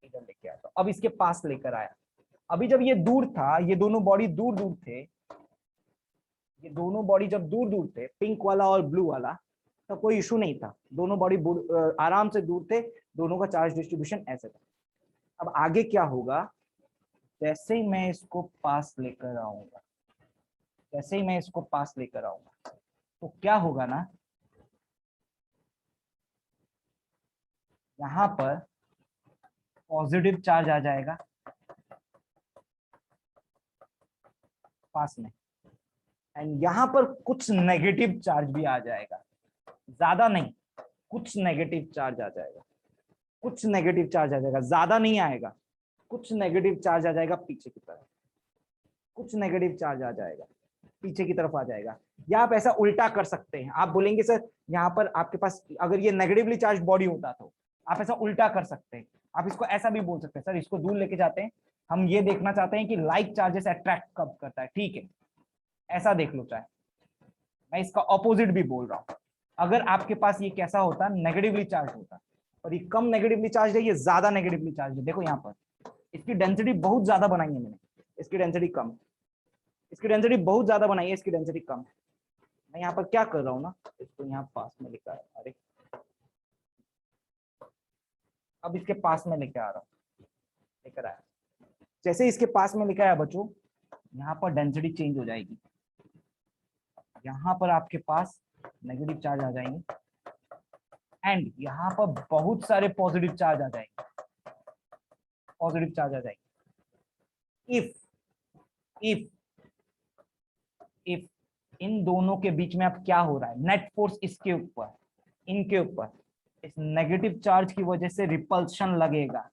इधर लेके आता हूं, अब इसके पास लेकर आया। अभी जब ये दूर था, ये दोनों बॉडी दूर दूर थे, ये दोनों बॉडी जब दूर दूर थे, पिंक वाला और ब्लू वाला, तो कोई इशू नहीं था, दोनों बॉडी आराम से दूर थे, दोनों का चार्ज डिस्ट्रीब्यूशन ऐसे था। अब आगे क्या होगा, जैसे ही मैं इसको पास लेकर आऊंगा, जैसे ही मैं इसको पास लेकर आऊंगा, तो क्या होगा ना, यहां पर पॉजिटिव चार्ज आ जाएगा पास में, एंड यहां पर कुछ नेगेटिव चार्ज भी आ जाएगा, ज्यादा नहीं, कुछ नेगेटिव चार्ज आ जाएगा, कुछ नेगेटिव चार्ज आ जाएगा, ज्यादा नहीं आएगा, कुछ नेगेटिव चार्ज आ जाएगा पीछे की तरफ, कुछ नेगेटिव चार्ज आ जाएगा पीछे की तरफ आ जाएगा। या आप ऐसा उल्टा कर सकते हैं, आप बोलेंगे सर यहाँ पर आपके पास अगर ये नेगेटिवली चार्ज बॉडी होता तो आप ऐसा उल्टा कर सकते हैं, आप इसको ऐसा भी बोल सकते हैं, सर इसको दूर लेके जाते हैं, हम ये देखना चाहते हैं कि लाइक चार्जेस अट्रैक्ट कब करता है, ठीक है, ऐसा देख लो। चाहे मैं इसका ऑपोजिट भी बोल रहा हूँ, अगर आपके पास ये कैसा होता, नेगेटिवली चार्ज होता, और ये कम नेगेटिवली चार्ज है, ये ज्यादा नेगेटिवली चार्ज है, देखो यहाँ पर इसकी डेंसिटी बहुत ज्यादा बनाई है मैंने, इसकी डेंसिटी कम, इसकी डेंसिटी बहुत ज्यादा बनाई है, इसकी डेंसिटी कम है। मैं यहाँ पर क्या कर रहा हूँ ना, इसको यहाँ पास में लिखा है, अरे अब इसके पास में लेके आ रहा हूँ, लेकर आया, जैसे इसके पास में लिखा है बच्चों, यहाँ पर डेंसिटी चेंज हो जाएगी, यहाँ पर आपके पास नेगेटिव चार्ज आ जाएंगे, एंड यहाँ पर बहुत सारे पॉजिटिव चार्ज आ जाएंगे, पॉजिटिव चार्ज आ जाएंगे। इफ इन दोनों के बीच में अब क्या हो रहा है, नेट फोर्स इसके ऊपर, इनके ऊपर, इस नेगेटिव चार्ज की वजह से रिपल्शन लगेगा,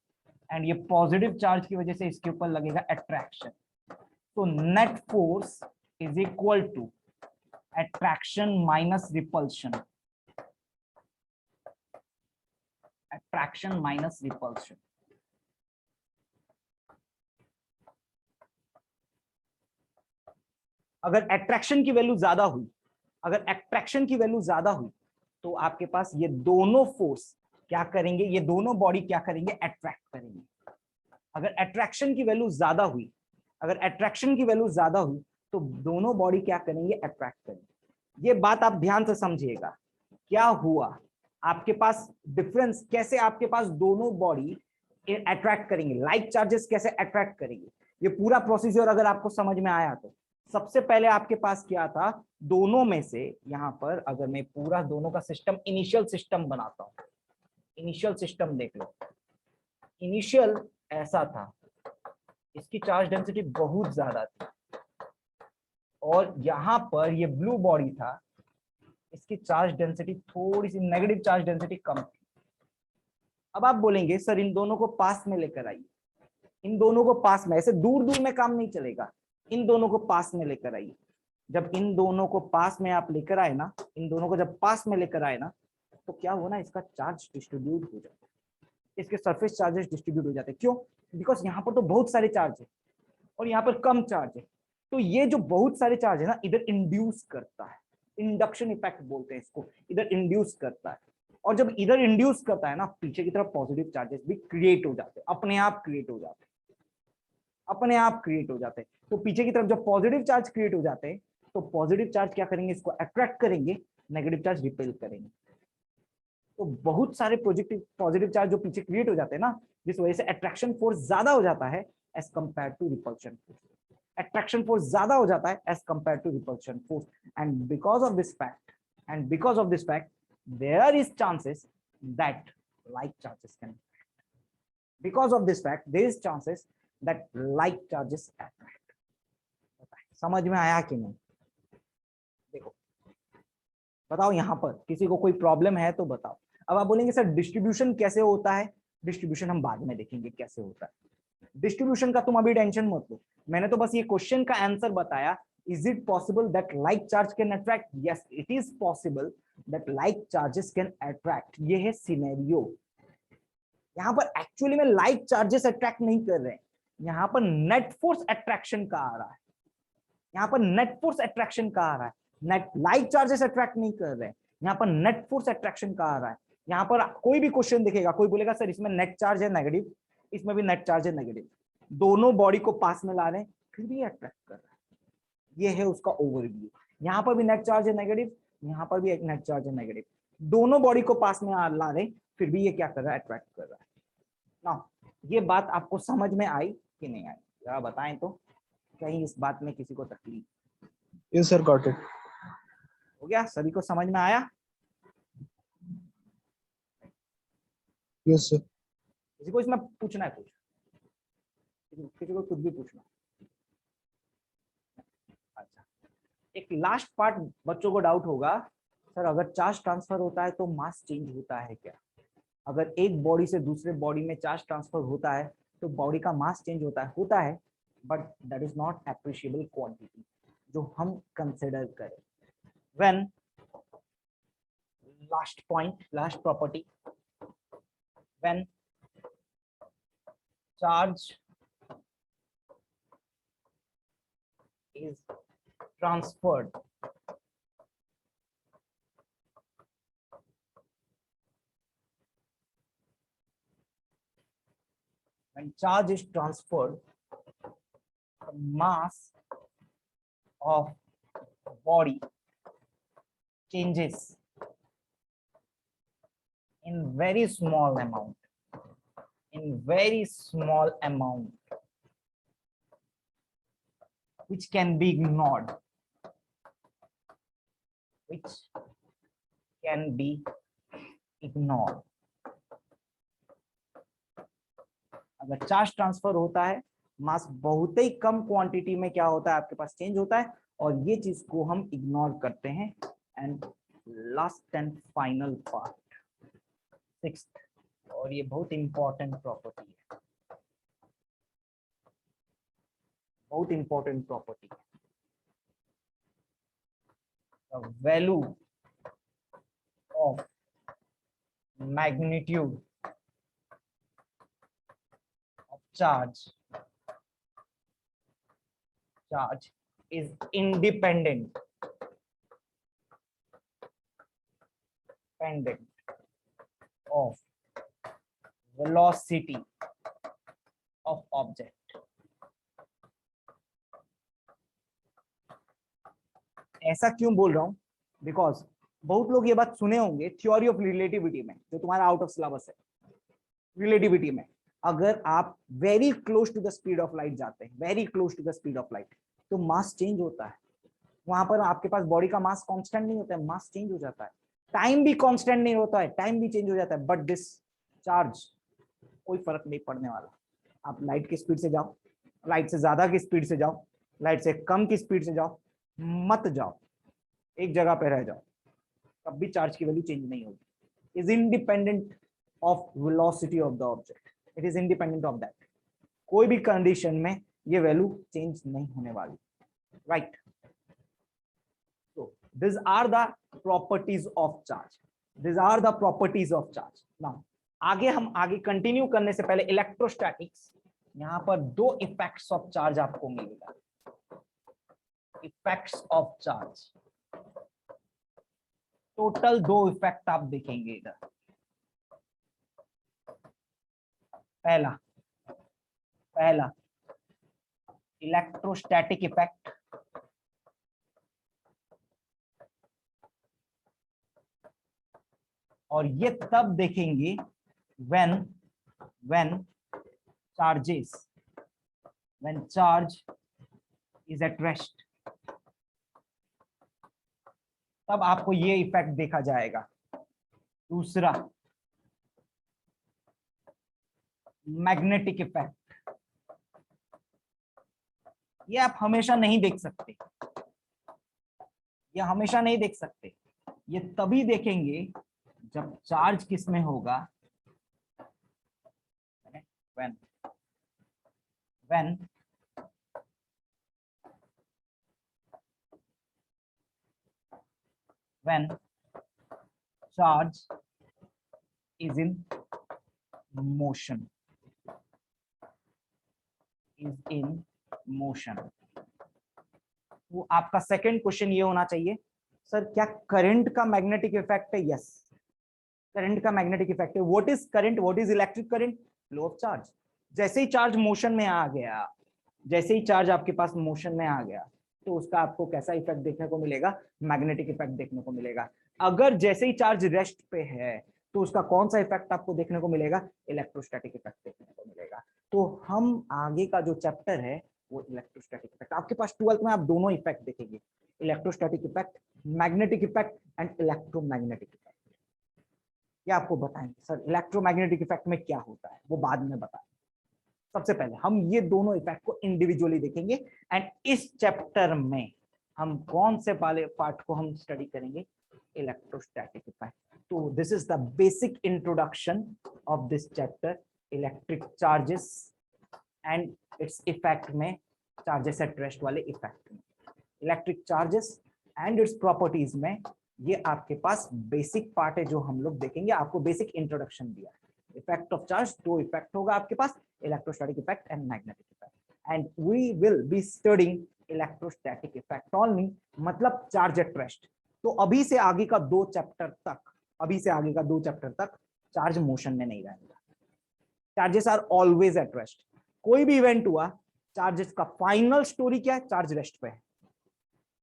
एंड ये पॉजिटिव चार्ज की वजह से इसके ऊपर लगेगा अट्रैक्शन। तो net force is equal to attraction minus repulsion, attraction minus repulsion. अगर अट्रैक्शन की वैल्यू ज्यादा हुई, अगर अट्रैक्शन की वैल्यू ज्यादा हुई तो आपके पास ये दोनों फोर्स क्या करेंगे, ये दोनों बॉडी क्या करेंगे, अट्रैक्ट करेंगे। अगर अट्रैक्शन की वैल्यू ज्यादा हुई, अगर अट्रैक्शन की वैल्यू ज्यादा हुई तो दोनों बॉडी क्या करेंगे, अट्रैक्ट करेंगे। ये बात आप ध्यान से समझिएगा। क्या हुआ आपके पास डिफरेंस, कैसे आपके पास दोनों बॉडी अट्रैक्ट करेंगे, लाइक चार्जेस कैसे अट्रैक्ट करेंगे, ये पूरा प्रोसीजर अगर आपको समझ में आया तो सबसे पहले आपके पास क्या था, दोनों में से यहां पर अगर मैं पूरा दोनों का सिस्टम इनिशियल सिस्टम बनाता हूं, इनिशियल सिस्टम देख लो। इनिशियल ऐसा था, इसकी चार्ज डेंसिटी बहुत ज्यादा थी और यहां पर ये ब्लू बॉडी था, इसकी चार्ज डेंसिटी थोड़ी सी नेगेटिव चार्ज डेंसिटी कम थी। अब आप बोलेंगे सर इन दोनों को पास में लेकर आइए, इन दोनों को पास में, ऐसे दूर दूर में काम नहीं चलेगा, इन दोनों को पास में लेकर आइए। जब इन दोनों को पास में आप लेकर आए ना, इन दोनों को जब पास में लेकर आए ना, तो क्या हुआ ना, इसका चार्ज डिस्ट्रीब्यूट हो जाता है, इसके सरफेस चार्जेस डिस्ट्रीब्यूट हो जाते हैं। क्यों? बिकॉज यहाँ पर तो बहुत सारे चार्ज है और यहाँ पर कम चार्ज है, तो ये जो बहुत सारे चार्ज है ना, इधर इंड्यूस करता है, इंडक्शन इफेक्ट बोलते हैं इसको, इधर इंड्यूस करता है। और जब इधर इंड्यूस करता है ना, पीछे की तरफ पॉजिटिव चार्जेस भी क्रिएट हो जाते हैं, अपने आप क्रिएट हो जाते हैं, अपने आप क्रिएट हो जाते हैं। तो पीछे की तरफ जब पॉजिटिव चार्ज क्रिएट हो जाते हैं तो पॉजिटिव चार्ज क्या करेंगे, इसको अट्रैक्ट करेंगे, नेगेटिव चार्ज रिपेल करेंगे। तो बहुत सारे पॉजिटिव चार्ज जो पीछे क्रिएट हो जाते हैं ना, जिस वजह से अट्रैक्शन फोर्स ज्यादा हो जाता है as compare to repulsion force, attraction force ज्यादा हो जाता है as compare to repulsion force. And because of this fact there is chances that like charges can, because of this fact there is chances that like charges attract। समझ में आया कि नहीं? देखो बताओ, यहां पर किसी को कोई प्रॉब्लम है तो बताओ। अब आप बोलेंगे सर डिस्ट्रीब्यूशन कैसे होता है, डिस्ट्रीब्यूशन हम बाद में देखेंगे कैसे होता है, डिस्ट्रीब्यूशन का तुम अभी टेंशन मत लो, मैंने तो बस ये क्वेश्चन का आंसर बताया। Is it possible that like charge can attract? Yes it is possible that like charges can attract. ये है सिनेरियो। यहां पर एक्चुअली में लाइक चार्जेस अट्रैक्ट नहीं कर रहे हैं, यहां पर नेट फोर्स अट्रैक्शन का आ रहा है, यहां पर नेट फोर्स अट्रैक्शन का आ रहा है, नेट लाइक चार्जेस अट्रैक्ट नहीं कर रहे हैं, यहां पर नेट फोर्स अट्रैक्शन का आ रहा है। यहां पर कोई भी क्वेश्चन दिखेगा, कोई बोलेगा सर इसमें नेट चार्ज है नेगेटिव, इसमें भी नेट चार्ज है नेगेटिव, दोनों बॉडी को पास में ला रहे हैं फिर भी अट्रैक्ट कर रहा है। ये है उसका ओवरव्यू। यहां पर भी नेट चार्ज है नेगेटिव, यहां पर भी एक नेट चार्ज है नेगेटिव, दोनों बॉडी को पास में ला रहे फिर भी ये क्या कर रहा है, अट्रैक्ट कर रहा है ना। ये बात आपको समझ में आई कि नहीं आई, जरा बताएं तो, कहीं इस बात में किसी को तकलीफ?
Yes, sir, got it.
हो गया, सभी को समझ में आया?
Yes, sir.
किसी को इसमें पूछना है कुछ? किसी को कुछ भी पूछना? अच्छा, एक लास्ट पार्ट बच्चों को डाउट होगा, सर अगर चार्ज ट्रांसफर होता है तो मास चेंज होता है क्या? अगर एक बॉडी से दूसरे बॉडी में चार्ज ट्रांसफर होता है तो बॉडी का मास चेंज होता है, but that is not appreciable quantity जो हम कंसिडर करें। When last point, last property, when charge is transferred when charge is transferred, the mass of body changes in very small amount, which can be ignored, अगर charge transfer होता है, मास बहुत ही कम quantity में क्या होता है आपके पास चेंज होता है, और ये चीज को हम इग्नोर करते हैं। And last and final part, sixth, और ये बहुत इंपॉर्टेंट प्रॉपर्टी है, बहुत इंपॉर्टेंट प्रॉपर्टी है, the value of magnitude charge is independent of velocity of object. ऐसा क्यों बोल रहा हूं? बिकॉज बहुत लोग ये बात सुने होंगे थ्योरी ऑफ रिलेटिविटी में, जो तुम्हारा आउट ऑफ सिलेबस है। रिलेटिविटी में अगर आप very close to the speed of light जाते हैं, very close to the speed of light, तो मास चेंज होता है। वहां पर आपके पास बॉडी का मास कांस्टेंट नहीं होता है, मास चेंज हो जाता है। टाइम भी कांस्टेंट नहीं होता है, टाइम भी चेंज हो जाता है। बट दिस चार्ज कोई फर्क नहीं पड़ने वाला। आप लाइट की स्पीड से जाओ, लाइट से ज्यादा की स्पीड से जाओ, लाइट से कम की स्पीड से जाओ, मत जाओ, एक जगह पे रह जाओ, तब भी चार्ज की वैल्यू चेंज नहीं होगी। Is independent of velocity of the object, it is independent of that. कोई भी कंडीशन में ये वैल्यू चेंज नहीं होने वाली, right? So these are the properties of charge. These are the properties of charge. Now हम आगे कंटिन्यू करने से पहले इलेक्ट्रोस्टैटिक्स, यहाँ पर दो इफेक्ट्स ऑफ चार्ज आपको मिलेगा। इफेक्ट्स ऑफ चार्ज, टोटल दो इफेक्ट आप देखेंगे इधर। पहला इलेक्ट्रोस्टैटिक इफेक्ट, और ये तब देखेंगे when charge is at rest, तब आपको ये इफेक्ट देखा जाएगा। दूसरा मैग्नेटिक इफेक्ट, ये आप हमेशा नहीं देख सकते, ये तभी देखेंगे जब चार्ज किस में होगा, when charge is in motion, तो आपका सेकंड क्वेश्चन ये होना चाहिए, सर क्या करंट का मैग्नेटिक इफेक्ट है? यस, करंट का मैग्नेटिक इफेक्ट है। What is current, what is electric current? Flow of charge. जैसे ही चार्ज मोशन में आ गया, जैसे ही चार्ज आपके पास मोशन में आ गया, तो उसका आपको कैसा इफेक्ट देखने को मिलेगा? मैग्नेटिक इफेक्ट देखने को मिलेगा। अगर जैसे ही चार्ज रेस्ट पे है, तो उसका कौन सा इफेक्ट आपको देखने को मिलेगा? इलेक्ट्रोस्टैटिक इफेक्ट देखने को मिलेगा। तो हम आगे का जो चैप्टर है वो इलेक्ट्रोस्टैटिक इफेक्ट। आपके पास 12th में आप दोनों इफेक्ट देखेंगे, electrostatic effect, magnetic effect and electromagnetic effect. क्या आपको बताएंगे सर इलेक्ट्रोमैग्नेटिक इफेक्ट में क्या होता है, वो बाद में बताएं। सबसे पहले हम ये दोनों इफेक्ट को इंडिविजुअली देखेंगे, एंड इस चैप्टर में हम कौन से वाले पार्ट को हम स्टडी करेंगे? Electrostatic effect. तो this is the basic introduction of this chapter, electric charges and its effect में, चार्जेस एट रेस्ट वाले इफेक्ट में, electric charges and its properties में। ये आपके पास बेसिक पार्ट है जो हम लोग देखेंगे। आपको बेसिक इंट्रोडक्शन दिया है। इफेक्ट ऑफ चार्ज, दो इफेक्ट होगा आपके पास, electrostatic effect and magnetic effect, and we will be studying electrostatic effect only, मतलब चार्ज एट रेस्ट। तो अभी से आगे का दो चैप्टर तक चार्ज मोशन में नहीं रहेगा, charges are always at rest. कोई भी इवेंट हुआ, चार्जेस का फाइनल स्टोरी क्या है? चार्ज रेस्ट पे है।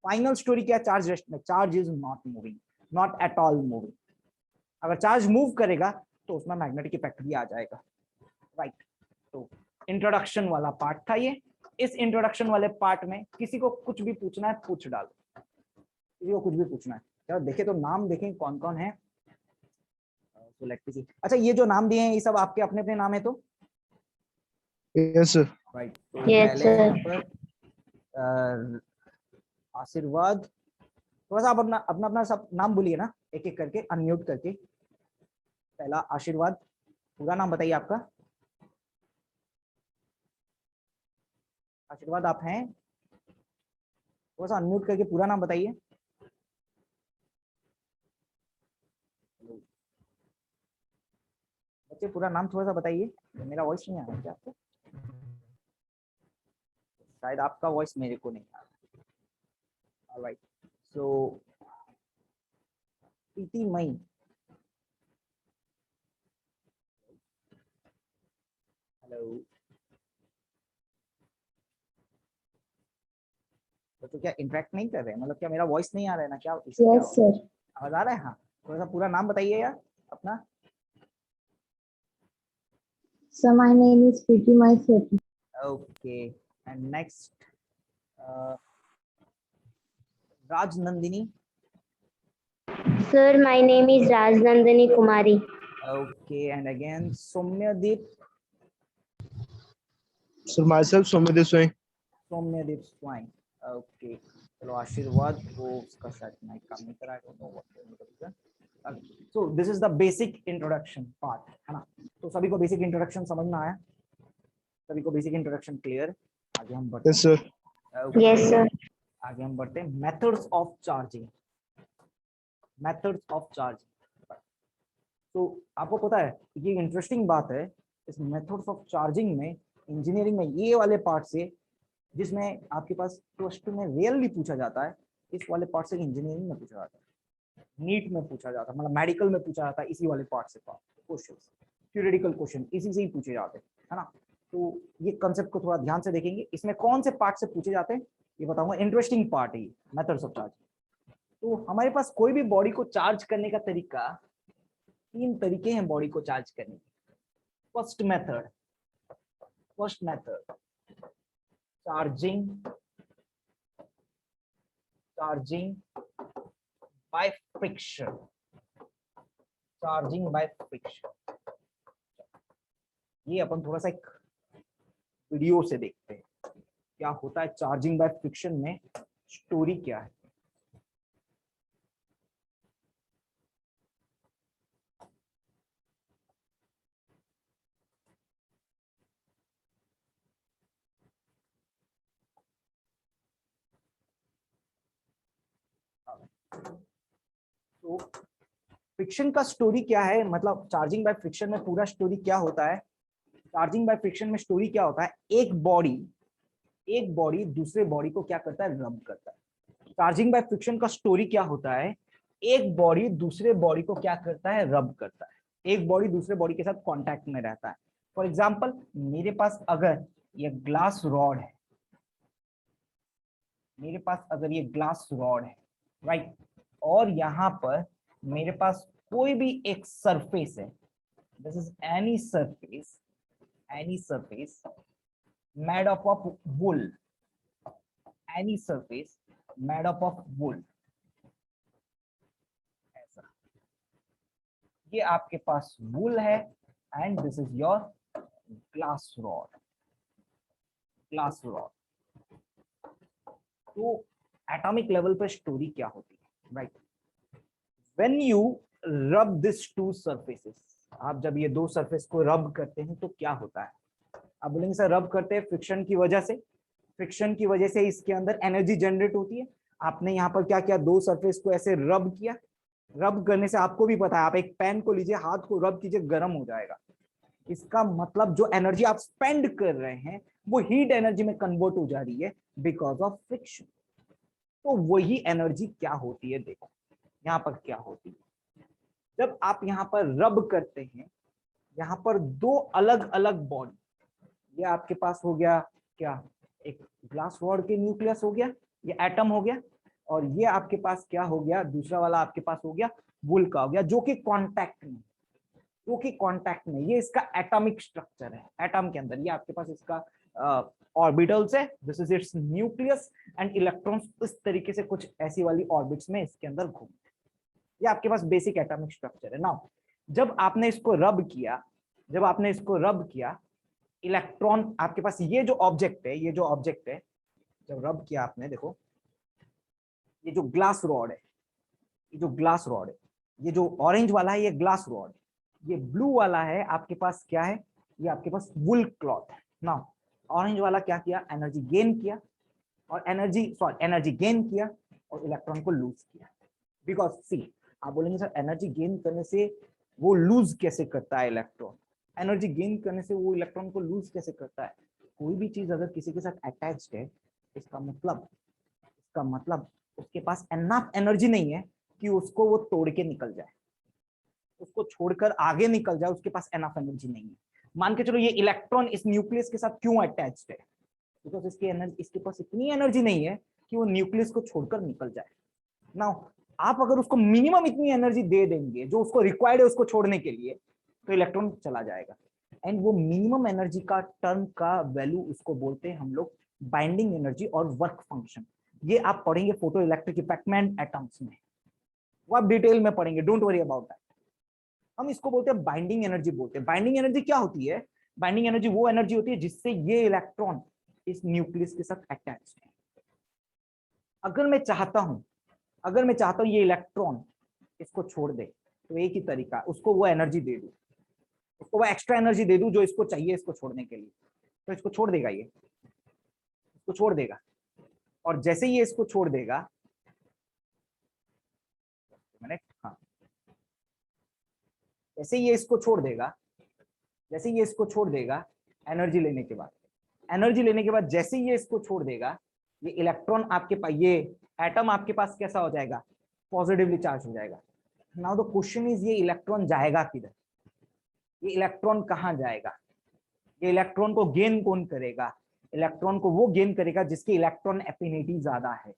फाइनल स्टोरी क्या है? चार्ज रेस्ट में। Charge is not moving, not at all moving. अगर चार्ज मूव करेगा तो उसमें मैग्नेटिक इफेक्ट भी आ जाएगा, राइट? तो इंट्रोडक्शन वाला पार्ट था ये। इस इंट्रोडक्शन वाले पार्ट में किसी को कुछ भी पूछना है पूछ डालो, किसी को कुछ भी पूछना है। चलो देखे तो नाम देखें कौन कौन है। अच्छा, ये जो नाम दिए हैं ये सब आपके अपने अपने नाम है तो?
Yes sir.
Right.
Yes, sir.
यहाँ पर आशीर्वाद, थोड़ा सा आप अपना अपना अपना सब नाम बोलिए ना, एक एक करके अनम्यूट करके। पहला आशीर्वाद, पूरा नाम बताइए आपका। आशीर्वाद आप हैं? थोड़ा सा अनम्यूट करके पूरा नाम बताइए। बच्चे पूरा नाम थोड़ा सा बताइए, मेरा वॉइस नहीं आ रहा क्या आपको? शायद आपका वॉइस मेरे को नहीं आ रहा। ऑलराइट, सो प्रीति मई, हेलो। तो क्या इंटरेक्ट नहीं कर रहे हैं, मतलब क्या मेरा वॉइस नहीं आ रहा है ना, क्या
Yes, sir.
आवाज आ रहा है? हाँ, थोड़ा सा पूरा नाम बताइए यार अपना।
So my name is Preeti Maiseti.
Okay, and next Raj Nandini.
Sir, my name is Rajnandani Kumari.
Okay, and again Soumyadeep.
Sir, myself, Soumyadev Swain.
Soumyadeep swine. Okay, चलो आशीर्वाद वो उसका शायद माइक काम नहीं कर रहा है, I don't know what. So this is the basic introduction part, है ना? तो सभी को बेसिक इंट्रोडक्शन समझ में आया? सभी को बेसिक इंट्रोडक्शन क्लियर? आगे हम बढ़ते
Yes, sir.
हैं।
Yes, sir.
आगे हम बढ़ते हैं methods of charging. Methods of charging. तो आपको पता है ये इंटरेस्टिंग बात है, इस मेथड्स ऑफ चार्जिंग में इंजीनियरिंग में ये वाले पार्ट से, जिसमें आपके पास क्वेश्चन में रियली पूछा जाता है, इस वाले पार्ट से इंजीनियरिंग में पूछा जाता है, नीट में पूछा जाता है, मतलब मेडिकल में पूछा जाता है, इसी वाले पार्ट से क्वेश्चन, थ्योरेटिकल क्वेश्चन इसी से ही पूछे जाते हैं, है ना? तो ये कंसेप्ट को थोड़ा ध्यान से देखेंगे, इसमें कौन से पार्ट से पूछे जाते हैं ये बताऊंगा। इंटरेस्टिंग पार्ट है ये मेथड्स ऑफ चार्जिंग। तो हमारे पास कोई भी बॉडी को चार्ज करने का तरीका, 3 तरीके हैं बॉडी को चार्ज करने के। First method charging by friction. Charging by friction, ये अपन थोड़ा सा एक वीडियो से देखते हैं क्या होता है चार्जिंग बाय फ्रिक्शन में, स्टोरी क्या है। तो फ्रिक्शन का स्टोरी क्या है, मतलब चार्जिंग बाय फ्रिक्शन में पूरा स्टोरी क्या होता है। चार्जिंग बाय फ्रिक्शन में स्टोरी क्या होता है, एक बॉडी दूसरे बॉडी को क्या करता है, रब करता है। चार्जिंग बाय फ्रिक्शन का स्टोरी क्या होता है, एक बॉडी दूसरे बॉडी को क्या करता है, रब करता है। एक बॉडी दूसरे बॉडी के साथ कांटेक्ट में रहता है। फॉर एग्जांपल मेरे पास अगर ये ग्लास रॉड है, मेरे पास अगर ये ग्लास रॉड है, राइट, और यहाँ पर मेरे पास कोई भी एक सरफेस है, this is any surface made up of wool, any surface made up of wool, ऐसा, ये आपके पास वुल है and this is your glass rod. तो एटॉमिक लेवल पर स्टोरी क्या होती है, right. When you rub this two surfaces, आप जब ये दो सरफेस को रब करते हैं तो क्या होता है, आप बोलेंगे सर रब करते हैं फ्रिक्शन की वजह से। फ्रिक्शन की वजह से इसके अंदर एनर्जी जनरेट होती है। आपने यहाँ पर क्या किया, दो सरफेस को ऐसे रब किया। रब करने से आपको भी पता है, आप एक पेन को लीजिए, हाथ को रब कीजिए, गर्म हो जाएगा। इसका मतलब जो एनर्जी आप स्पेंड कर रहे हैं वो हीट एनर्जी में कन्वर्ट हो जा रही है बिकॉज ऑफ फ्रिक्शन। तो वही एनर्जी क्या होती है, देखो यहाँ पर क्या होती है, जब आप यहाँ पर रब करते हैं, यहाँ पर दो अलग अलग बॉडी, ये आपके पास हो गया क्या, एक ग्लास रॉड के न्यूक्लियस हो गया, ये एटम हो गया, और ये आपके पास क्या हो गया, दूसरा वाला आपके पास हो गया वुल का हो गया, जो कि कांटेक्ट में, ये इसका एटॉमिक स्ट्रक्चर है। एटम के अंदर ये आपके पास इसका ऑर्बिटल्स है, this is it's nucleus, and electrons इस तरीके से कुछ ऐसी वाली ऑर्बिट्स में इसके अंदर घूमते हैं। ये आपके पास बेसिक एटॉमिक स्ट्रक्चर है। नाउ जब आपने इसको रब किया, इलेक्ट्रॉन आपके पास, ये जो ऑब्जेक्ट है, जब रब किया आपने, देखो ये जो ग्लास रॉड है, ये जो ऑरेंज वाला है ये ग्लास रॉड, ये ब्लू वाला है आपके पास क्या है, ये आपके पास वुल क्लॉथ है। नाउ ऑरेंज वाला क्या किया, एनर्जी गेन किया और इलेक्ट्रॉन को लूज किया। बिकॉज सी, आप बोलेंगे सर एनर्जी गेन करने से वो लूज कैसे करता है इलेक्ट्रॉन, एनर्जी गेन करने से वो इलेक्ट्रॉन को लूज कैसे करता है, कोई भी चीज अगर किसी के साथ अटैच्ड है, इसका मतलब उसके पास एनफ एनर्जी नहीं है कि उसको वो तोड़ के निकल जाए, उसको छोड़कर आगे निकल जाए, उसके पास एनफ एनर्जी नहीं है। मान के चलो ये इलेक्ट्रॉन इस न्यूक्लियस के साथ क्यों अटैच्ड है, बिकॉज इसके पास इतनी एनर्जी नहीं है कि वो न्यूक्लियस को छोड़कर निकल जाए। नाउ आप अगर उसको मिनिमम इतनी एनर्जी दे देंगे जो उसको रिक्वायर्ड है उसको छोड़ने के लिए, तो इलेक्ट्रॉन चला जाएगा। एंड वो मिनिमम एनर्जी का टर्म का वैल्यू उसको बोलते हैं हम लोग बाइंडिंग एनर्जी और वर्क फंक्शन। ये आप पढ़ेंगे फोटो इलेक्ट्रिक इफेक्ट में एटम्स में, वो आप डिटेल में पढ़ेंगे, डोंट वरी अबाउट दैट। हम इसको बोलते हैं बाइंडिंग एनर्जी बोलते हैं। बाइंडिंग एनर्जी क्या होती है? बाइंडिंग एनर्जी वो एनर्जी होती है जिससे ये इलेक्ट्रॉन इस न्यूक्लियस के साथ अटैच है। अगर मैं चाहता हूं ये इलेक्ट्रॉन इसको छोड़ दे, तो एक ही तरीका, उसको वो एनर्जी दे दूं, उसको वो एक्स्ट्रा एनर्जी दे दूं जो इसको चाहिए इसको छोड़ने के लिए, तो इसको छोड़ देगा, ये इसको छोड़ देगा। और जैसे ये इसको छोड़ देगा, हाँ, जैसे ये इसको छोड़ देगा एनर्जी लेने के बाद जैसे ये इसको छोड़ देगा, ये इलेक्ट्रॉन आपके पास, ये एटम आपके पास कैसा हो जाएगा? पॉजिटिवली चार्ज हो जाएगा। नाउ द क्वेश्चन इज, ये इलेक्ट्रॉन जाएगा किधर? ये इलेक्ट्रॉन कहाँ जाएगा? ये इलेक्ट्रॉन को गेन कौन करेगा? इलेक्ट्रॉन को वो गेन करेगा जिसकी इलेक्ट्रॉन एफिनिटी ज्यादा है।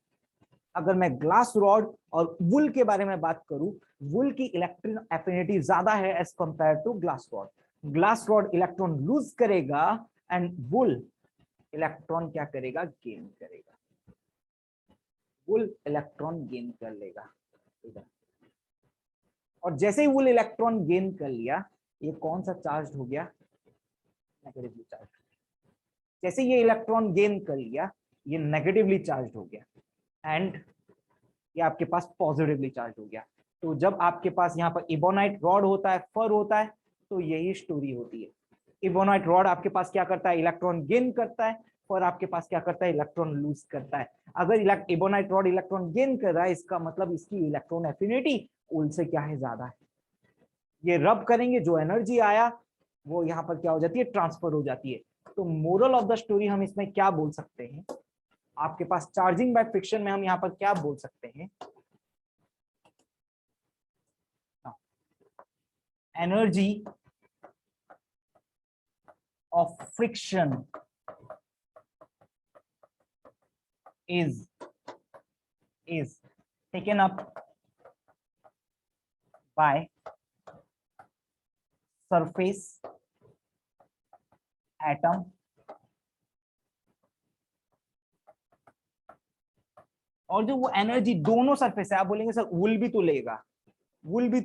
अगर मैं ग्लास रॉड और वुल के बारे में बात करूं, वुल की इलेक्ट्रॉन एफिनिटी ज्यादा है as compare to glass rod. Glass rod electron lose करेगा एंड वुल इलेक्ट्रॉन क्या करेगा? गेन करेगा। वुल इलेक्ट्रॉन गेन कर लेगा। और जैसे ही वुल इलेक्ट्रॉन गेन कर लिया, ये कौन सा चार्ज हो गया? Negatively charge. जैसे ये इलेक्ट्रॉन गेन कर लिया, ये नेगेटिवली चार्ज हो गया एंड ये आपके पास पॉजिटिवली चार्ज हो गया। तो जब आपके पास यहाँ पर इबोनाइट रॉड होता है, फर होता है, तो यही स्टोरी होती है। इबोनाइट रॉड आपके पास क्या करता है? इलेक्ट्रॉन गेन करता है। फर आपके पास क्या करता है? इलेक्ट्रॉन लूज करता है। अगर इबोनाइट रॉड इलेक्ट्रॉन गेन कर रहा है, इसका मतलब इसकी इलेक्ट्रॉन एफिनिटी वुल से क्या है? ज्यादा है। ये रब करेंगे, जो एनर्जी आया वो यहाँ पर क्या हो जाती है? ट्रांसफर हो जाती है। तो मोरल ऑफ द स्टोरी हम इसमें क्या बोल सकते हैं? आपके पास चार्जिंग बाय फ्रिक्शन में हम यहाँ पर क्या बोल सकते हैं? Energy of friction is taken up by surface atom और जो वो एनर्जी दोनों सरफेस है, आप बोलेंगे सर वुल भी तो लेगा, वुल भी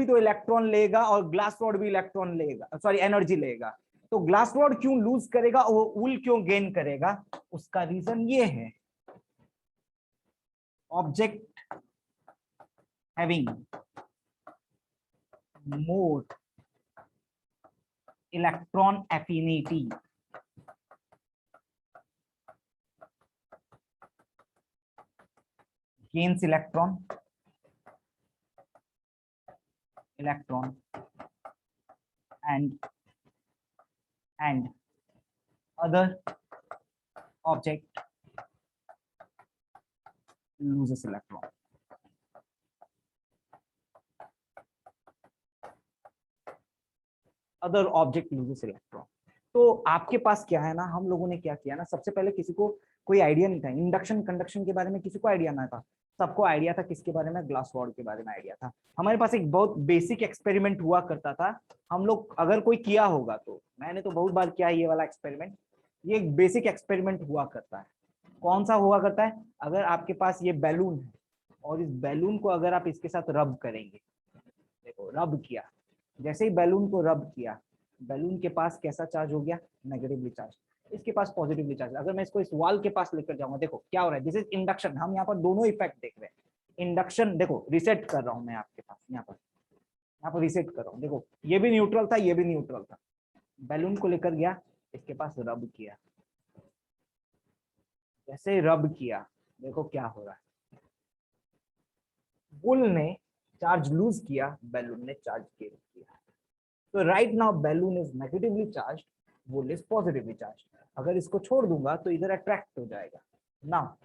तो इलेक्ट्रॉन लेगा और ग्लास रॉड भी इलेक्ट्रॉन लेगा, सॉरी एनर्जी लेगा। तो ग्लास रॉड क्यों लूज करेगा और वो वुल क्यों गेन करेगा? उसका रीजन ये है, object having more electron affinity gains electron and other object loses electron. Other object loses electron. तो आपके पास क्या है ना, हम लोगों ने क्या किया ना, सबसे पहले किसी को कोई आइडिया नहीं था इंडक्शन कंडक्शन के बारे में, किसी को आइडिया ना था। सबको आइडिया था किसके बारे में? ग्लास रॉड के बारे में आइडिया था। हमारे पास एक बहुत बेसिक एक्सपेरिमेंट हुआ करता था, हम लोग अगर कोई किया होगा तो, मैंने तो बहुत बार किया है ये वाला एक्सपेरिमेंट। ये एक बेसिक एक्सपेरिमेंट हुआ करता है। कौन सा हुआ करता है? अगर आपके पास ये बैलून है और इस बैलून को अगर आप इसके साथ रब करेंगे, देखो रब किया, जैसे ही बैलून को रब किया, बैलून के पास कैसा चार्ज हो गया? Negatively charge. इसके पास पॉजिटिवली चार्ज। अगर मैं इसको इस वॉल के पास लेकर जाऊंगा, देखो क्या हो रहा है, दिस इज इंडक्शन। हम यहाँ पर दोनों इफेक्ट देख रहे हैं। इंडक्शन देखो, रिसेट कर रहा हूं मैं आपके पास, यहाँ पर रिसेट कर रहा हूँ। देखो ये भी न्यूट्रल था, ये भी न्यूट्रल था। बैलून को लेकर गया, इसके पास रब किया, जैसे रब किया देखो क्या हो रहा है, वुल ने चार्ज लूज किया, बैलून ने चार्ज गेन किया। So right now balloon is negatively charged, wool is positively charged. अगर इसको छोड़ दूंगा तो इधर अट्रैक्ट हो जाएगा ना।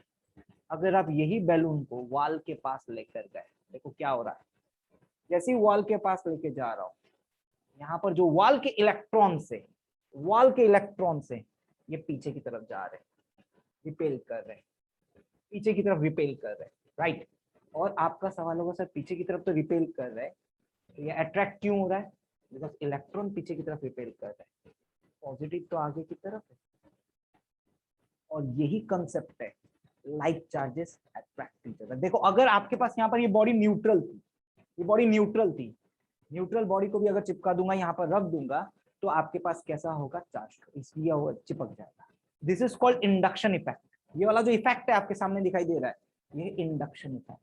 अगर आप यही बैलून को वॉल के पास लेकर गए, देखो क्या हो रहा है। जैसे ही वॉल के पास लेके जा रहा हूं, यहाँ पर जो वॉल के इलेक्ट्रॉन से ये पीछे की तरफ जा रहे हैं, रिपेल कर रहे हैं, पीछे की तरफ रिपेल कर रहे हैं, राइट। और आपका सवाल होगा सर पीछे की तरफ तो रिपेल कर रहे हैं, तो ये अट्रैक्ट क्यों हो रहा है? बिकॉज इलेक्ट्रॉन पीछे की तरफ रिपेल कर रहे हैं, पॉजिटिव तो आगे की तरफ है। और यही कंसेप्ट है, like charges attract each other. देखो अगर आपके पास यहाँ पर ये बॉडी न्यूट्रल थी, न्यूट्रल बॉडी को भी अगर चिपका दूंगा, यहाँ पर रख दूंगा, तो आपके पास कैसा होगा? चार्ज, इसलिए वो चिपक जाएगा। This is called induction effect. ये वाला जो इफेक्ट है आपके सामने दिखाई दे रहा है, ये इंडक्शन इफेक्ट,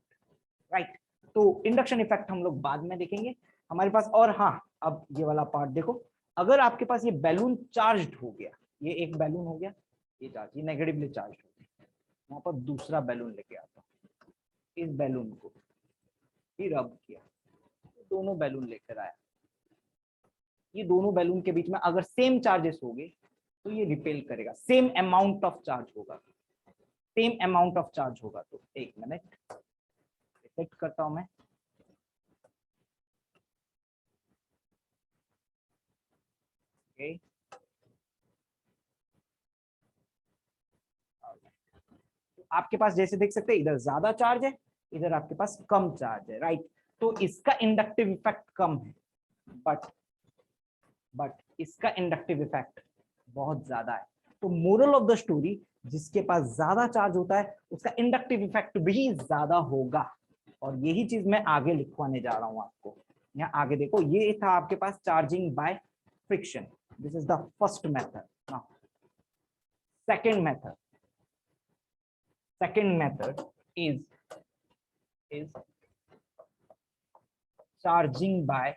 राइट। तो इंडक्शन इफेक्ट हम लोग बाद में देखेंगे हमारे पास। और हाँ, अब ये वाला पार्ट देखो, अगर आपके पास ये बैलून चार्ज्ड हो गया, ये एक बैलून हो गया, ये चार्ज, ये नेगेटिवली चार्ज हो गया, वहां पर दूसरा बैलून लेके आता हूँ, इस बैलून को फिर रब किया, दोनों बैलून लेकर आया, ये दोनों बैलून के बीच में अगर सेम चार्जेस होंगे तो ये रिपेल करेगा, सेम अमाउंट ऑफ चार्ज होगा, तो एक मिनट सेट करता हूं मैं। ओके, तो आपके पास जैसे देख सकते हैं इधर ज्यादा चार्ज है, इधर आपके पास कम चार्ज है, राइट। तो इसका इंडक्टिव इफेक्ट कम है, बट इसका इंडक्टिव इफेक्ट बहुत ज्यादा है। तो मोरल ऑफ द स्टोरी, जिसके पास ज्यादा चार्ज होता है उसका इंडक्टिव इफेक्ट भी ज्यादा होगा। और यही चीज मैं आगे लिखवाने जा रहा हूं आपको। यहाँ आगे देखो, ये था आपके पास charging by friction, this is the first method. Now second method is charging by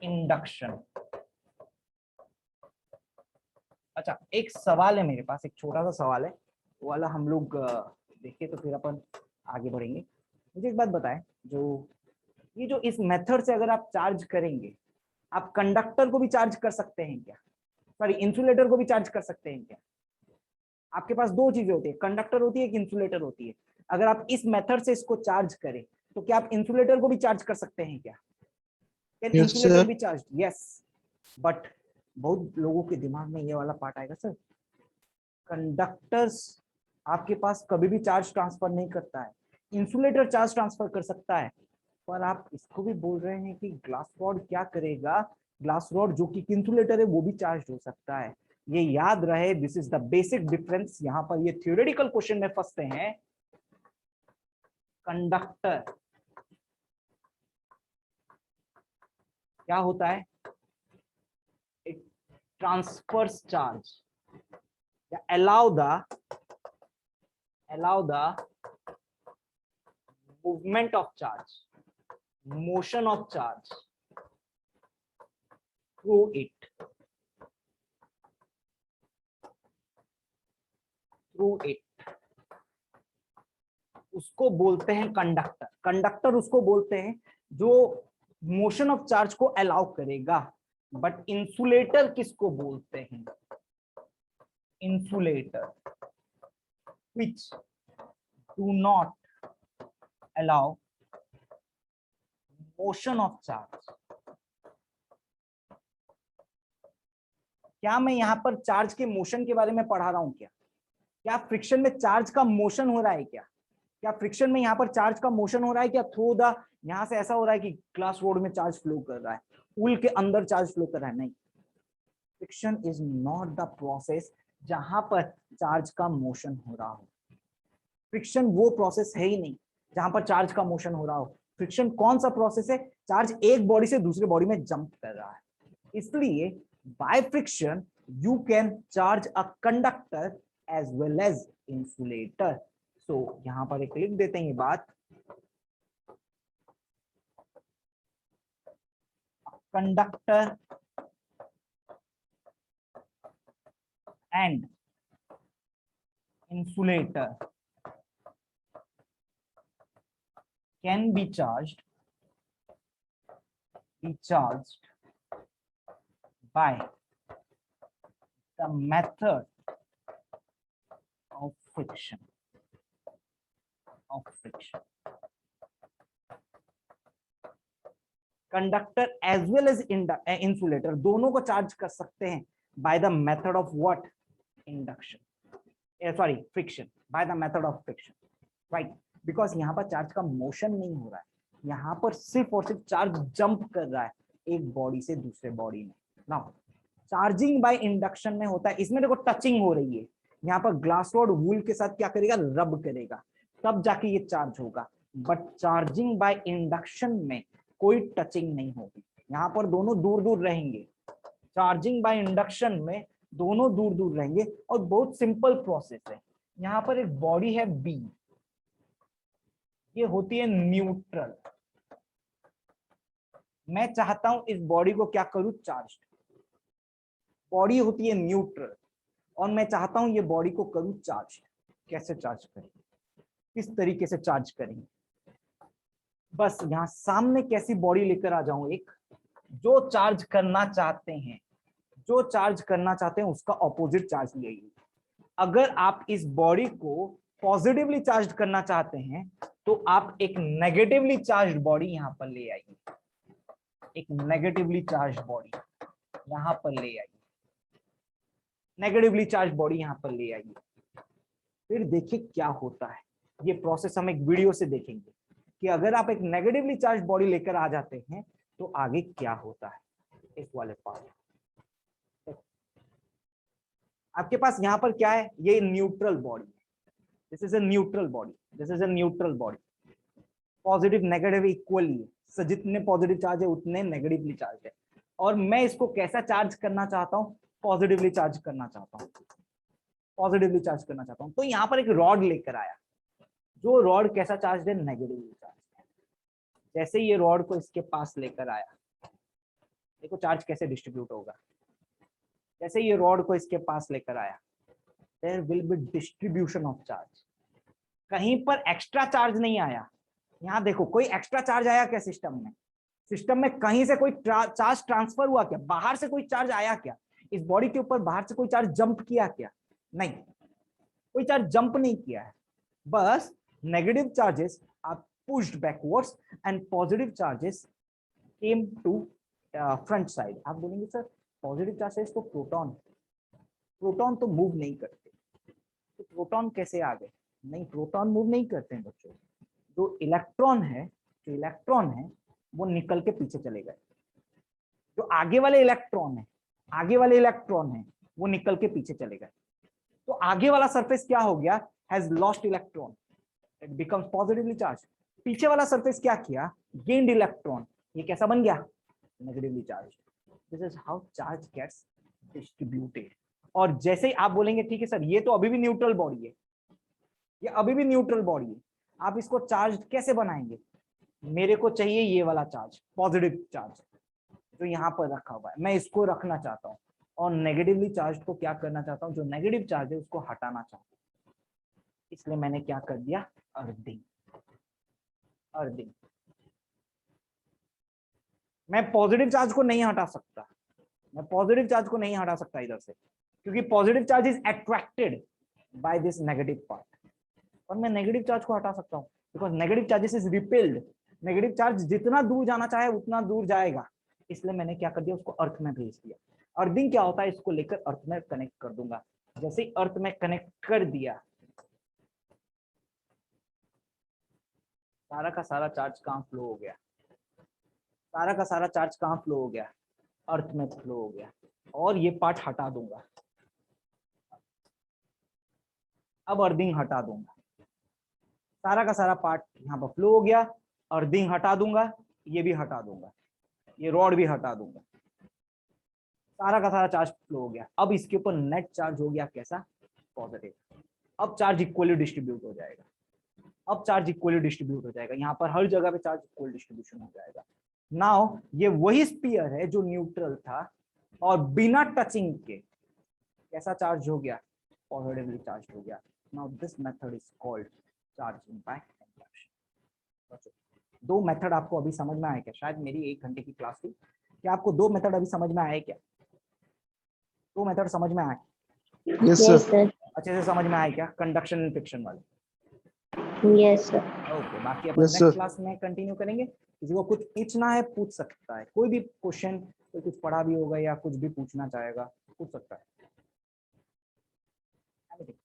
induction। अच्छा, एक सवाल है मेरे पास, एक छोटा सा सवाल है, वो वाला हम लोग देखें तो फिर अपन आगे बढ़ेंगे। मुझे एक बात बताएं, जो ये जो इस मेथड से अगर आप चार्ज करेंगे, आप कंडक्टर को भी चार्ज कर सकते हैं क्या? सॉरी, इंसुलेटर को भी चार्ज कर सकते हैं क्या? आपके पास दो चीजें होती है, कंडक्टर होती है, एक इंसुलेटर होती है। अगर आप इस मेथड से इसको चार्ज करें तो क्या आप इंसुलेटर को भी चार्ज कर सकते हैं क्या? Can insulator B charge? Yes, but बहुत लोगों के दिमाग में ये वाला पार्ट आएगा, सर कंडक्टर्स आपके पास कभी भी चार्ज ट्रांसफर नहीं करता है, इंसुलेटर चार्ज ट्रांसफर कर सकता है। पर आप इसको भी बोल रहे हैं कि ग्लास रॉड क्या करेगा? ग्लास रॉड जो कि इंसुलेटर है वो भी चार्ज हो सकता है। ये याद रहे, this is the basic difference. यहां पर ये थ्योरेटिकल क्वेश्चन में फंसते हैं। कंडक्टर क्या होता है? It transfers charge, allow the movement of charge, motion of charge through it, उसको बोलते हैं कंडक्टर। कंडक्टर उसको बोलते हैं जो मोशन ऑफ चार्ज को अलाउ करेगा। बट इंसुलेटर किसको बोलते हैं? Insulator which do not allow motion of charge। क्या मैं यहां पर चार्ज के मोशन के बारे में पढ़ा रहा हूं क्या? क्या फ्रिक्शन में चार्ज का मोशन हो रहा है क्या? क्या फ्रिक्शन में यहाँ पर चार्ज का मोशन हो रहा है क्या? थ्रू द, यहां से ऐसा हो रहा है कि ग्लास रॉड में चार्ज फ्लो कर रहा है, वूल के अंदर चार्ज फ्लो कर रहा है? नहीं, friction is not the process जहां पर चार्ज का मोशन हो रहा हो। फ्रिक्शन वो प्रोसेस है ही नहीं जहां पर चार्ज का मोशन हो रहा हो। फ्रिक्शन कौन सा प्रोसेस है? चार्ज एक बॉडी से दूसरे बॉडी में जंप कर रहा है। इसलिए by friction you can charge a conductor as well as insulator. So यहां पर एक लिख देते हैं ये बात, conductor and insulator can be charged by the method of friction. Conductor as well as insulator दोनों को चार्ज कर सकते हैं by the method of what, induction, sorry friction, by the method of friction, right, because यहाँ पर charge का motion नहीं हो रहा है, यहाँ पर सिर्फ और सिर्फ चार्ज जंप कर रहा है एक बॉडी से दूसरे बॉडी में। नाउ चार्जिंग बाय इंडक्शन में होता है, इसमें देखो टचिंग हो रही है, यहाँ पर ग्लास रॉड वूल के साथ क्या करेगा, रब करेगा, तब जाके ये चार्ज होगा। बट चार्जिंग बाय इंडक्शन में कोई टचिंग नहीं होगी, यहाँ पर दोनों दूर दूर रहेंगे। चार्जिंग बाय इंडक्शन में दोनों दूर दूर रहेंगे और बहुत सिंपल प्रोसेस है। यहाँ पर एक बॉडी है बी, ये होती है न्यूट्रल, मैं चाहता हूं इस बॉडी को क्या करूं, चार्ज। बॉडी होती है न्यूट्रल और मैं चाहता हूं ये बॉडी को करूं चार्ज। कैसे चार्ज करेंगे, किस तरीके से चार्ज करेंगे, बस यहां सामने कैसी बॉडी लेकर आ जाऊं, एक जो चार्ज करना चाहते हैं, जो चार्ज करना चाहते हैं उसका ऑपोजिट चार्ज ले। अगर आप इस बॉडी को पॉजिटिवली चार्ज करना चाहते हैं तो आप एक नेगेटिवली चार्ज बॉडी यहां पर ले आइए, एक नेगेटिवली चार्ज बॉडी यहां पर ले आइए, नेगेटिवली चार्ज बॉडी यहां पर ले आइए। फिर देखिए क्या होता है, ये प्रोसेस हम एक वीडियो से देखेंगे कि अगर आप एक नेगेटिवली चार्ज बॉडी लेकर आ जाते हैं तो आगे क्या होता है। इस वाले पार्ट आपके पास यहां पर क्या है, ये neutral body, this is a neutral body, this is a neutral body, positive negative equally है, so जितने पॉजिटिव चार्ज है उतने नेगेटिवली चार्ज है, और मैं इसको कैसा चार्ज करना चाहता हूं, पॉजिटिवली चार्ज करना चाहता हूं, पॉजिटिवली चार्ज करना चाहता हूं। तो यहाँ पर एक रॉड लेकर आया, जो रॉड कैसा चार्ज है, नेगेटिवली चार्ज है। जैसे ये रॉड को इसके पास लेकर आया, देखो चार्ज कैसे डिस्ट्रीब्यूट होगा। जैसे ये रॉड को इसके पास लेकर आया, there will be distribution of charge. कहीं पर एक्स्ट्रा चार्ज नहीं आया, यहाँ देखो कोई एक्स्ट्रा चार्ज आया क्या सिस्टम में, सिस्टम में कहीं से कोई चार्ज ट्रांसफर हुआ क्या, बाहर से कोई चार्ज आया क्या, इस बॉडी के ऊपर बाहर से कोई चार्ज जंप किया क्या, नहीं, कोई चार्ज जंप नहीं किया है, बस negative charges are pushed backwards and positive charges came to front side. आप बोलेंगे सर पॉजिटिव चार्जेस तो प्रोटॉन, प्रोटॉन तो मूव नहीं करते, तो प्रोटॉन कैसे आ गए, नहीं प्रोटॉन मूव नहीं करते हैं बच्चों, जो इलेक्ट्रॉन है, जो इलेक्ट्रॉन है वो निकल के पीछे चले गए, जो आगे वाले इलेक्ट्रॉन है, आगे वाले इलेक्ट्रॉन है वो निकल के पीछे चले गए, तो आगे वाला सरफेस क्या हो गया, has lost electron, it becomes positively charge. पीछे वाला सरफेस क्या किया, गेन्ड इलेक्ट्रॉन, ये कैसा बन गया, negatively charge. This is how charge gets distributed. और जैसे ही आप बोलेंगे ठीक है सर ये तो अभी भी न्यूट्रल बॉडी है, ये अभी भी न्यूट्रल बॉडी है, आप इसको चार्ज कैसे बनाएंगे, मेरे को चाहिए ये वाला चार्ज, पॉजिटिव चार्ज जो यहाँ पर रखा हुआ है, मैं इसको रखना चाहता हूँ, और नेगेटिवली चार्ज को क्या करना चाहता हूँ, जो नेगेटिव चार्ज है उसको हटाना चाहता हूँ, इसलिए मैंने क्या कर दिया, अर्थिंग। अर्थिंग, मैं पॉजिटिव चार्ज को नहीं हटा सकता, मैं पॉजिटिव चार्ज को नहीं हटा सकता इधर से, क्योंकि positive charge is attracted by this negative part, और मैं नेगेटिव चार्ज को हटा सकता हूँ because negative charges is repelled, negative charge जितना दूर जाना चाहे उतना दूर जाएगा, इसलिए मैंने क्या कर दिया, उसको अर्थ में भेज दिया। अर्थिंग क्या होता है, इसको लेकर अर्थ में कनेक्ट कर दूंगा, जैसे ही अर्थ में कनेक्ट कर दिया, सारा का सारा चार्ज कहाँ फ्लो हो गया, सारा का सारा चार्ज कहाँ फ्लो हो गया, अर्थ में फ्लो हो गया, और ये पार्ट हटा दूंगा, अब अर्थिंग हटा दूंगा, सारा का सारा पार्ट यहाँ पर फ्लो हो गया, अर्थिंग हटा दूंगा, ये भी हटा दूंगा, ये रॉड भी हटा दूंगा, सारा का सारा चार्ज फ्लो हो गया। अब इसके ऊपर नेट चार्ज हो गया कैसा, पॉजिटिव। अब चार्ज इक्वली डिस्ट्रीब्यूट हो जाएगा, अब चार्ज इक्वली डिस्ट्रीब्यूट हो जाएगा, यहाँ पर हर जगह पे चार्ज इक्वल डिस्ट्रीब्यूशन हो जाएगा। नाउ ये वही स्फीयर है जो न्यूट्रल था और बिना टचिंग के कैसा चार्ज हो गया, पॉजिटिवली चार्ज हो गया। Now this method is called charging by induction. दो मेथड आपको अभी समझ में आया क्या, शायद मेरी 1 घंटे की क्लास थी, क्या आपको 2 मेथड अभी समझ में आए क्या, तो मेथड समझ में आए?
Yes,
Yes,
sir.
sir.
अच्छे से समझ में आए क्या कंडक्शन एंड फ्रिक्शन वाले?
Yes, sir.
ओके, बाकी अपन
Yes,
नेक्स्ट
sir.
क्लास में कंटिन्यू करेंगे। किसी को कुछ पूछना है पूछ सकता है, कोई भी क्वेश्चन, कोई कुछ पढ़ा भी होगा या कुछ भी पूछना चाहेगा पूछ सकता है। Anything.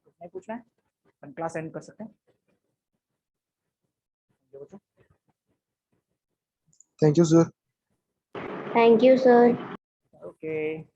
कुछ नहीं पूछना है, अपन क्लास एंड कर सकते हैं। ये बच्चों,
Thank you, sir.
Thank you, sir.
Okay.